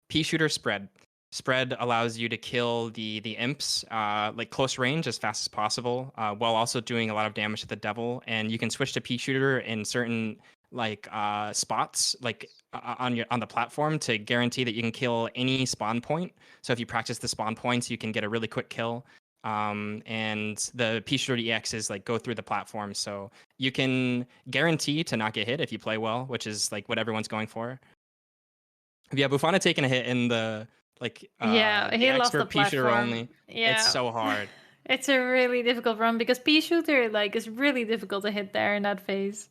Pea shooter spread. Spread allows you to kill the imps like close range as fast as possible, while also doing a lot of damage to the devil. And you can switch to pea shooter in certain like spots, like on the platform, to guarantee that you can kill any spawn point. So if you practice the spawn points, you can get a really quick kill. And the pea shooter EXs like go through the platform, so you can guarantee to not get hit if you play well, which is like what everyone's going for. Yeah, Bufana taking a hit in Yeah, the he lost the expert pea shooter platform. only. It's Yeah. so hard. It's a really difficult run because pea shooter like is really difficult to hit there in that phase.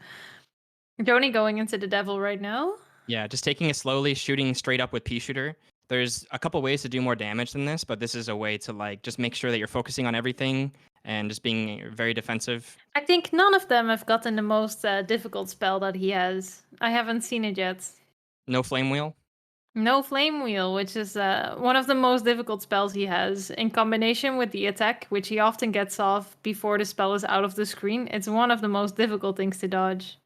Joni going into the devil right now. Yeah, just taking it slowly, shooting straight up with pea shooter. There's a couple ways to do more damage than this, but this is a way to like just make sure that you're focusing on everything and just being very defensive. I think none of them have gotten the most difficult spell that he has. I haven't seen it yet. No flame wheel. No Flame Wheel, which is one of the most difficult spells he has, in combination with the attack, which he often gets off before the spell is out of the screen. It's one of the most difficult things to dodge.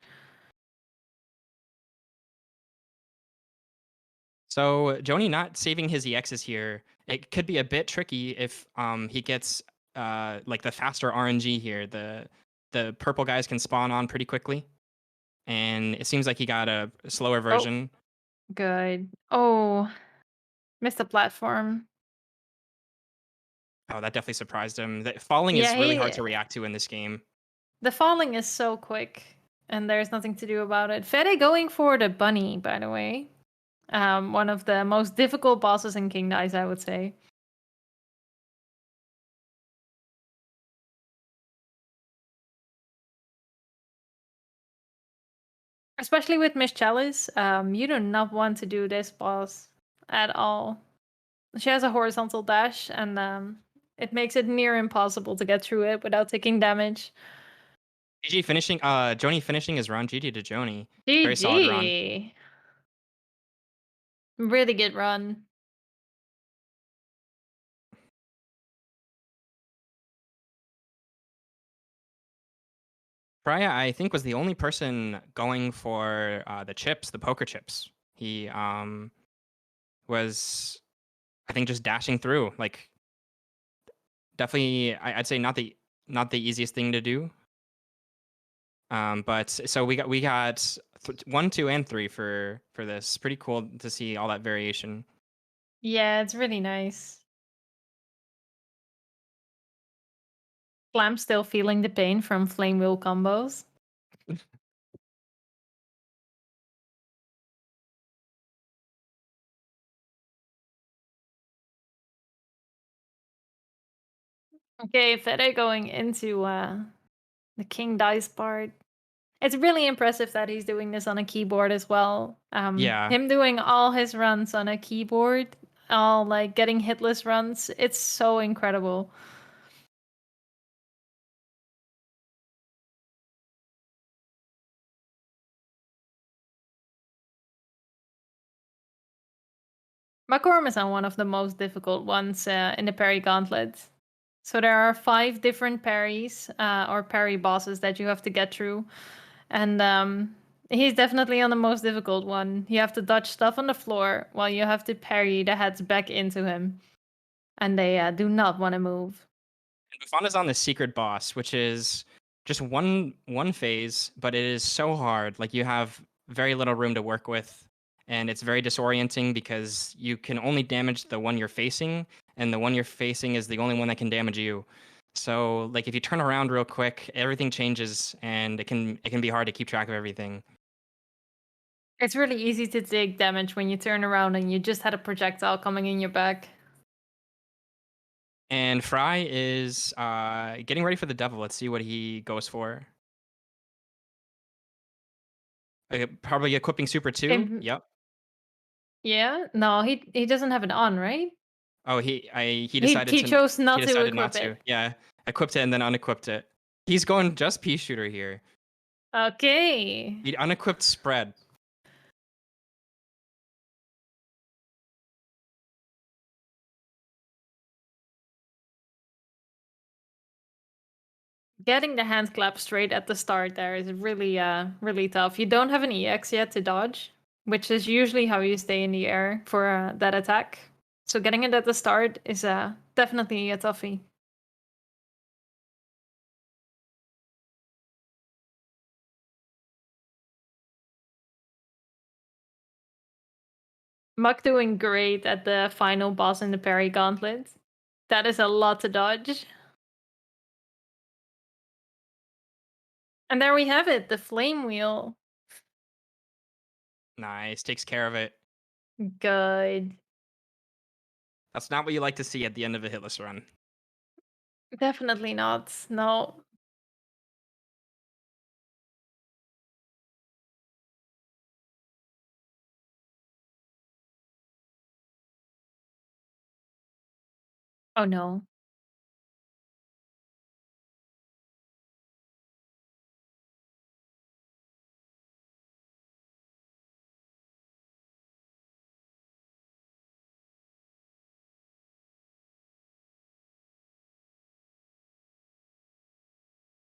So Joni not saving his EXs here, it could be a bit tricky if he gets like the faster RNG here. The purple guys can spawn on pretty quickly, and it seems like he got a slower Oh, version. good. Oh, missed the platform. Oh, that definitely surprised him. Falling Yeah, is really hard to react to in this game. the falling is so quick, and there's nothing to do about it. Fede going for the bunny, by the way. One of the most difficult bosses in King Dice, I would say. Especially with Miss Chalice, you do not want to do this boss at all. She has a horizontal dash, and it makes it near impossible to get through it without taking damage. GG finishing. Joni finishing his run. GG to Joni. Very solid run. GG. Really good run. Freya, I think, was the only person going for the chips, the poker chips. He was, I think, just dashing through. Like, definitely, I'd say not the easiest thing to do. But so we got 1, 2, and 3 for this. Pretty cool to see all that variation. Yeah, it's really nice. Flam still feeling the pain from flame wheel combos. Okay, Fede going into The king dice part. It's really impressive that he's doing this on a keyboard as well. Yeah. Him doing all his runs on a keyboard, all like getting hitless runs, it's so incredible. Muckworm is on one of the most difficult ones in the parry gauntlet. So there are 5 different parries or parry bosses that you have to get through. And he's definitely on the most difficult one. You have to dodge stuff on the floor while you have to parry the heads back into him. And they do not want to move. And Bufanda's on the secret boss, which is just one phase, but it is so hard. Like you have very little room to work with, and it's very disorienting because you can only damage the one you're facing, and the one you're facing is the only one that can damage you. So like if you turn around real quick, everything changes, and it can be hard to keep track of everything. It's really easy to take damage when you turn around and you just had a projectile coming in your back. And Fry is getting ready for the devil. Let's see what he goes for. Probably equipping Super 2. Yep. Yeah? No, he doesn't have it on, right? Oh, he decided He to chose not he to decided not equip to. it. Yeah, equipped it and then unequipped it. He's going just pea shooter here. Okay. He unequipped spread. Getting the hand clap straight at the start there is really tough. You don't have an EX yet to dodge, which is usually how you stay in the air for that attack. So getting it at the start is definitely a toughie. Muck doing great at the final boss in the parry gauntlet. That is a lot to dodge. And there we have it, the flame wheel. Nice, takes care of it. Good. That's not what you like to see at the end of a hitless run. Definitely not. No. Oh no.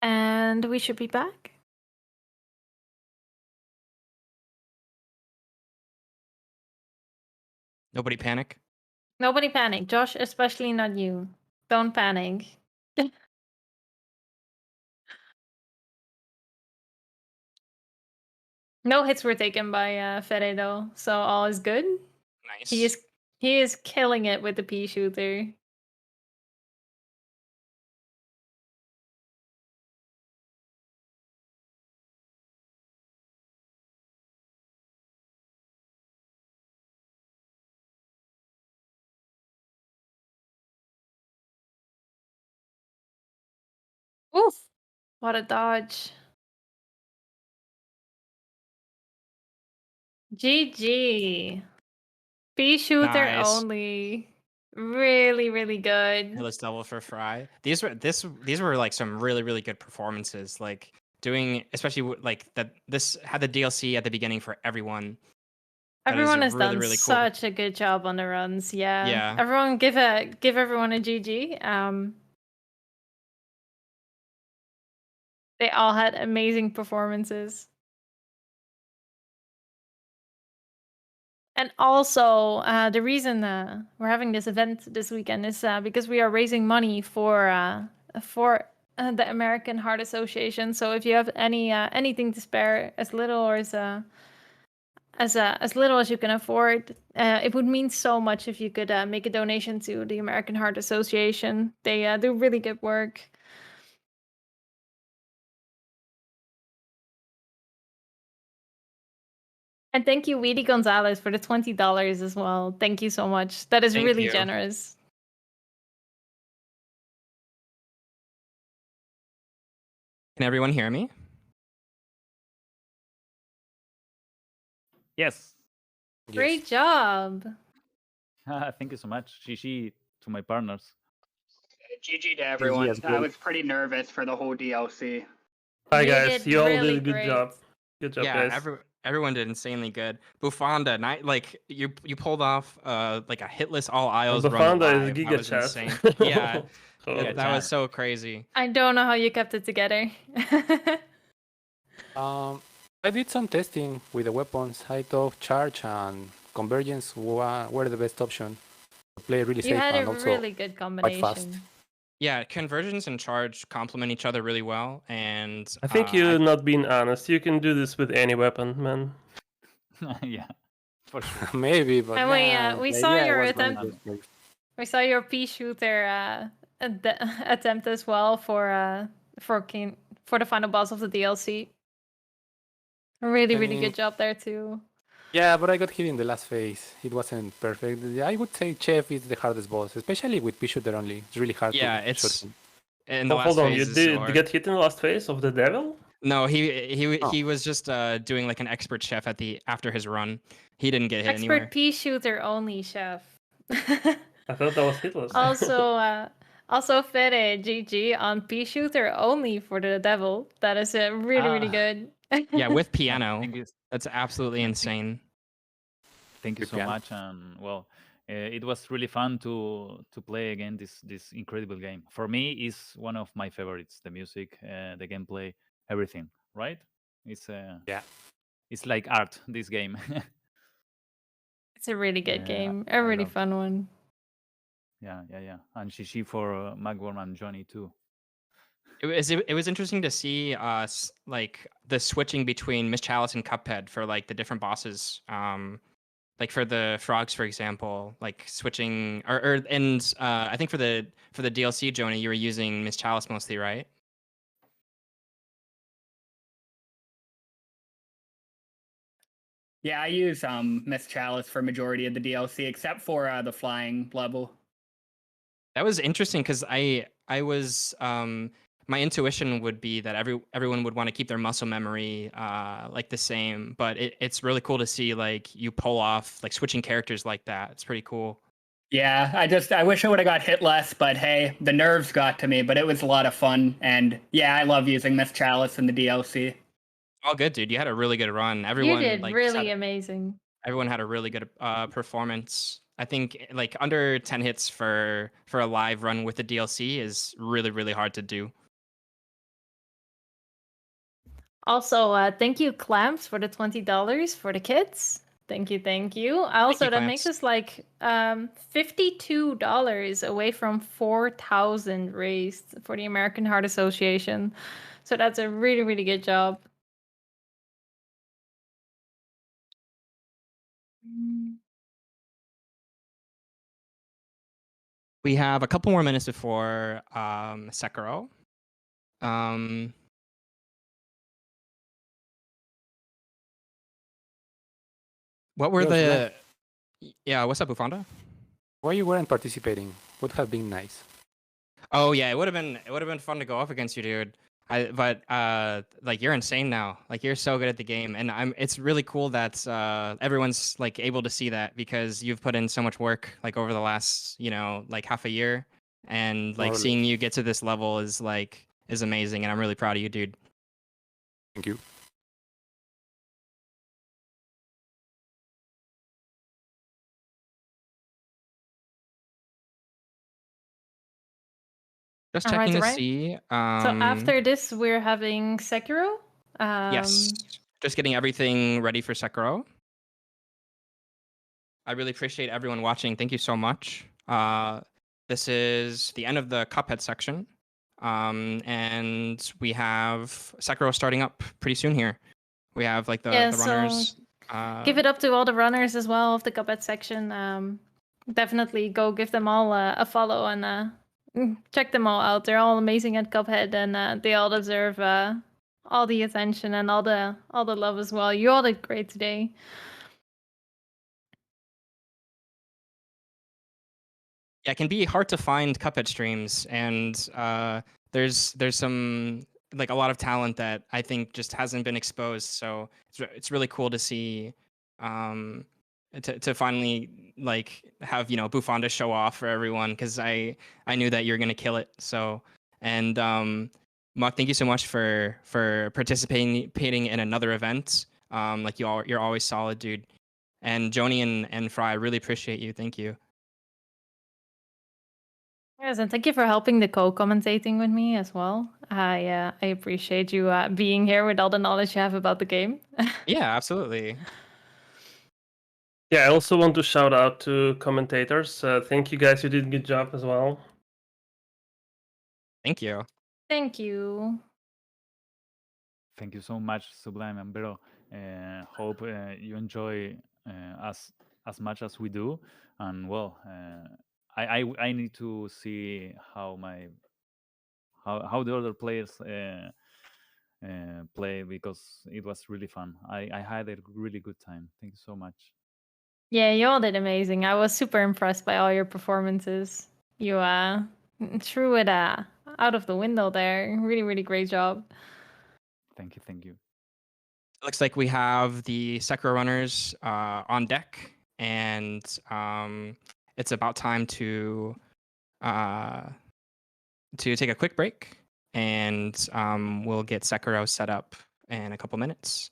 And we should be back. Nobody panic. Nobody panic. Josh, especially not you. Don't panic. No hits were taken by Fede so all is good. Nice. He is killing it with the pea shooter. Oof! What a dodge. GG. Pea shooter Nice. only. Really good. Hitless double for Fry. These were like some really good performances. Like doing, especially like that. This had the DLC at the beginning for everyone. That is Everyone has done really cool. such a good job on the runs. Yeah. Yeah. Everyone give everyone a GG. They all had amazing performances. And also, the reason we're having this event this weekend is because we are raising money for the American Heart Association. So if you have anything to spare, as little or as little as you can afford, it would mean so much if you could make a donation to the American Heart Association. They do really good work. And thank you, Weedy Gonzalez, for the $20 as well. Thank you so much. That is Thank really you. generous. Can everyone hear me? Yes. Great job. Thank you so much. GG to my partners. GG to everyone. as I well. was pretty nervous for the whole DLC. Hi You guys, did you all really did a good great. job. Good job, Yeah, guys. everyone did insanely good. Bufanda, like you pulled off like a hitless all aisles run Bufanda is live. That Giga was chat. insane. Yeah, Cool. yeah, that was so crazy. I don't know how you kept it together. I did some testing with the weapons. I thought charge and convergence were the best option to play really You safe had a and also really good quite fast. combination. Yeah, convergence and charge complement each other really well, and I think you're not being honest. You can do this with any weapon, man. Yeah, for sure. Maybe, but And we the saw idea your was attempt. really just like- We saw your pea shooter attempt as well for the final boss of the DLC. Really, really good job there too. Yeah, but I got hit in the last phase. It wasn't perfect. I would say Chef is the hardest boss, especially with pea shooter only. It's really hard yeah, to shoot it's him. in the last Hold on, phase you is so did hard. get hit in the last phase of the devil? No, he was just doing like an expert chef after his run. He didn't get hit anywhere. Expert pea shooter only, chef. I thought that was Hitless. Also Fede GG on pea shooter only for the devil. That is really good. Yeah, with piano. Thank you. That's absolutely insane. Thank you Good so piano. much, and well, it was really fun to play again this incredible game. For me, it's one of my favorites. The music, the gameplay, everything. Right? It's Yeah. it's like art. This game. It's a really good Yeah, game. I A really love it. fun one. Yeah. And Shishi for Muckworm and Johnny too. It was interesting to see like the switching between Miss Chalice and Cuphead for like the different bosses. Like for the frogs, for example, like switching I think for the DLC, Joni, you were using Miss Chalice mostly, right? Yeah, I use Miss Chalice for majority of the DLC, except for the flying level. That was interesting because I was my intuition would be that everyone would want to keep their muscle memory like the same, but it's really cool to see like you pull off like switching characters like that. It's pretty cool. Yeah, I wish I would have got hit less, but hey, the nerves got to me, but it was a lot of fun. And yeah, I love using Miss Chalice in the DLC. All good, dude. You had a really good run. You Everyone did like really amazing. everyone had a really good performance. I think like under 10 hits for a live run with the DLC is really hard to do. Also, thank you, Clamps, for the $20 for the kids. Thank you. Also, that makes us like $52 away from 4,000 raised for the American Heart Association. So that's a really good job. We have a couple more minutes before Sekiro. What were the? Yeah, what's up, Bufanda? Why you weren't participating? Would have been nice. Oh yeah, it would have been fun to go up against you, dude. But like you're insane now. Like you're so good at the game, and it's really cool that everyone's like able to see that because you've put in so much work like over the last like half a year, and like seeing you get to this level is amazing, and I'm really proud of you, dude. Thank you. Just checking to see. So after this, we're having Sekiro. Yes, just getting everything ready for Sekiro. I really appreciate everyone watching. Thank you so much. This is the end of the Cuphead section. And we have Sekiro starting up pretty soon here. We have like the runners. Give it up to all the runners as well of the Cuphead section. Definitely go give them all a follow and check them all out. They're all amazing at Cuphead, and they all deserve all the attention and all the love as well. You all did great today. Yeah, it can be hard to find Cuphead streams, and there's some like a lot of talent that I think just hasn't been exposed. So it's really cool to see, to finally like have Bufanda show off for everyone, because I knew that you're gonna kill it. So and Muck, thank you so much for participating in another event. Like you're always solid, dude. And Joni and Fry, I really appreciate you. Thank you. Yes, and thank you for helping the co-commentating with me as well. I appreciate you being here with all the knowledge you have about the game. Yeah, absolutely. Yeah, I also want to shout out to commentators. Thank you guys, you did a good job as well. Thank you. Thank you. Thank you so much, Sublime and Vero. Hope you enjoy as much as we do. And well, I need to see how the other players play, because it was really fun. I had a really good time. Thank you so much. Yeah, you all did amazing. I was super impressed by all your performances. You threw it out of the window there. Really, really great job. Thank you. Looks like we have the Sekiro runners on deck, and it's about time to take a quick break, and we'll get Sekiro set up in a couple minutes.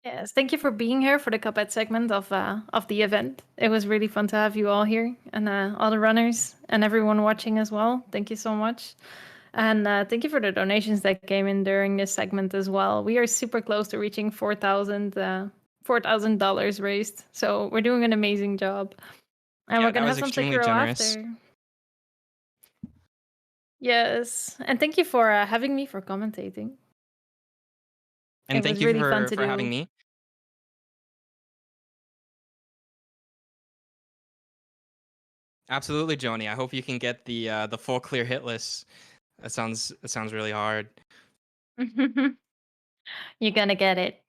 Yes, thank you for being here for the Cuphead segment of the event. It was really fun to have you all here, and all the runners and everyone watching as well. Thank you so much. And thank you for the donations that came in during this segment as well. We are super close to reaching $4,000 raised. So we're doing an amazing job. And Yeah, we're going to that have was some extremely Sekiro generous. after. Yes. And thank you for having me for commentating. And It thank was you really fun to for having do. me. Absolutely, Joni. I hope you can get the full clear hit list. It sounds really hard. You're going to get it.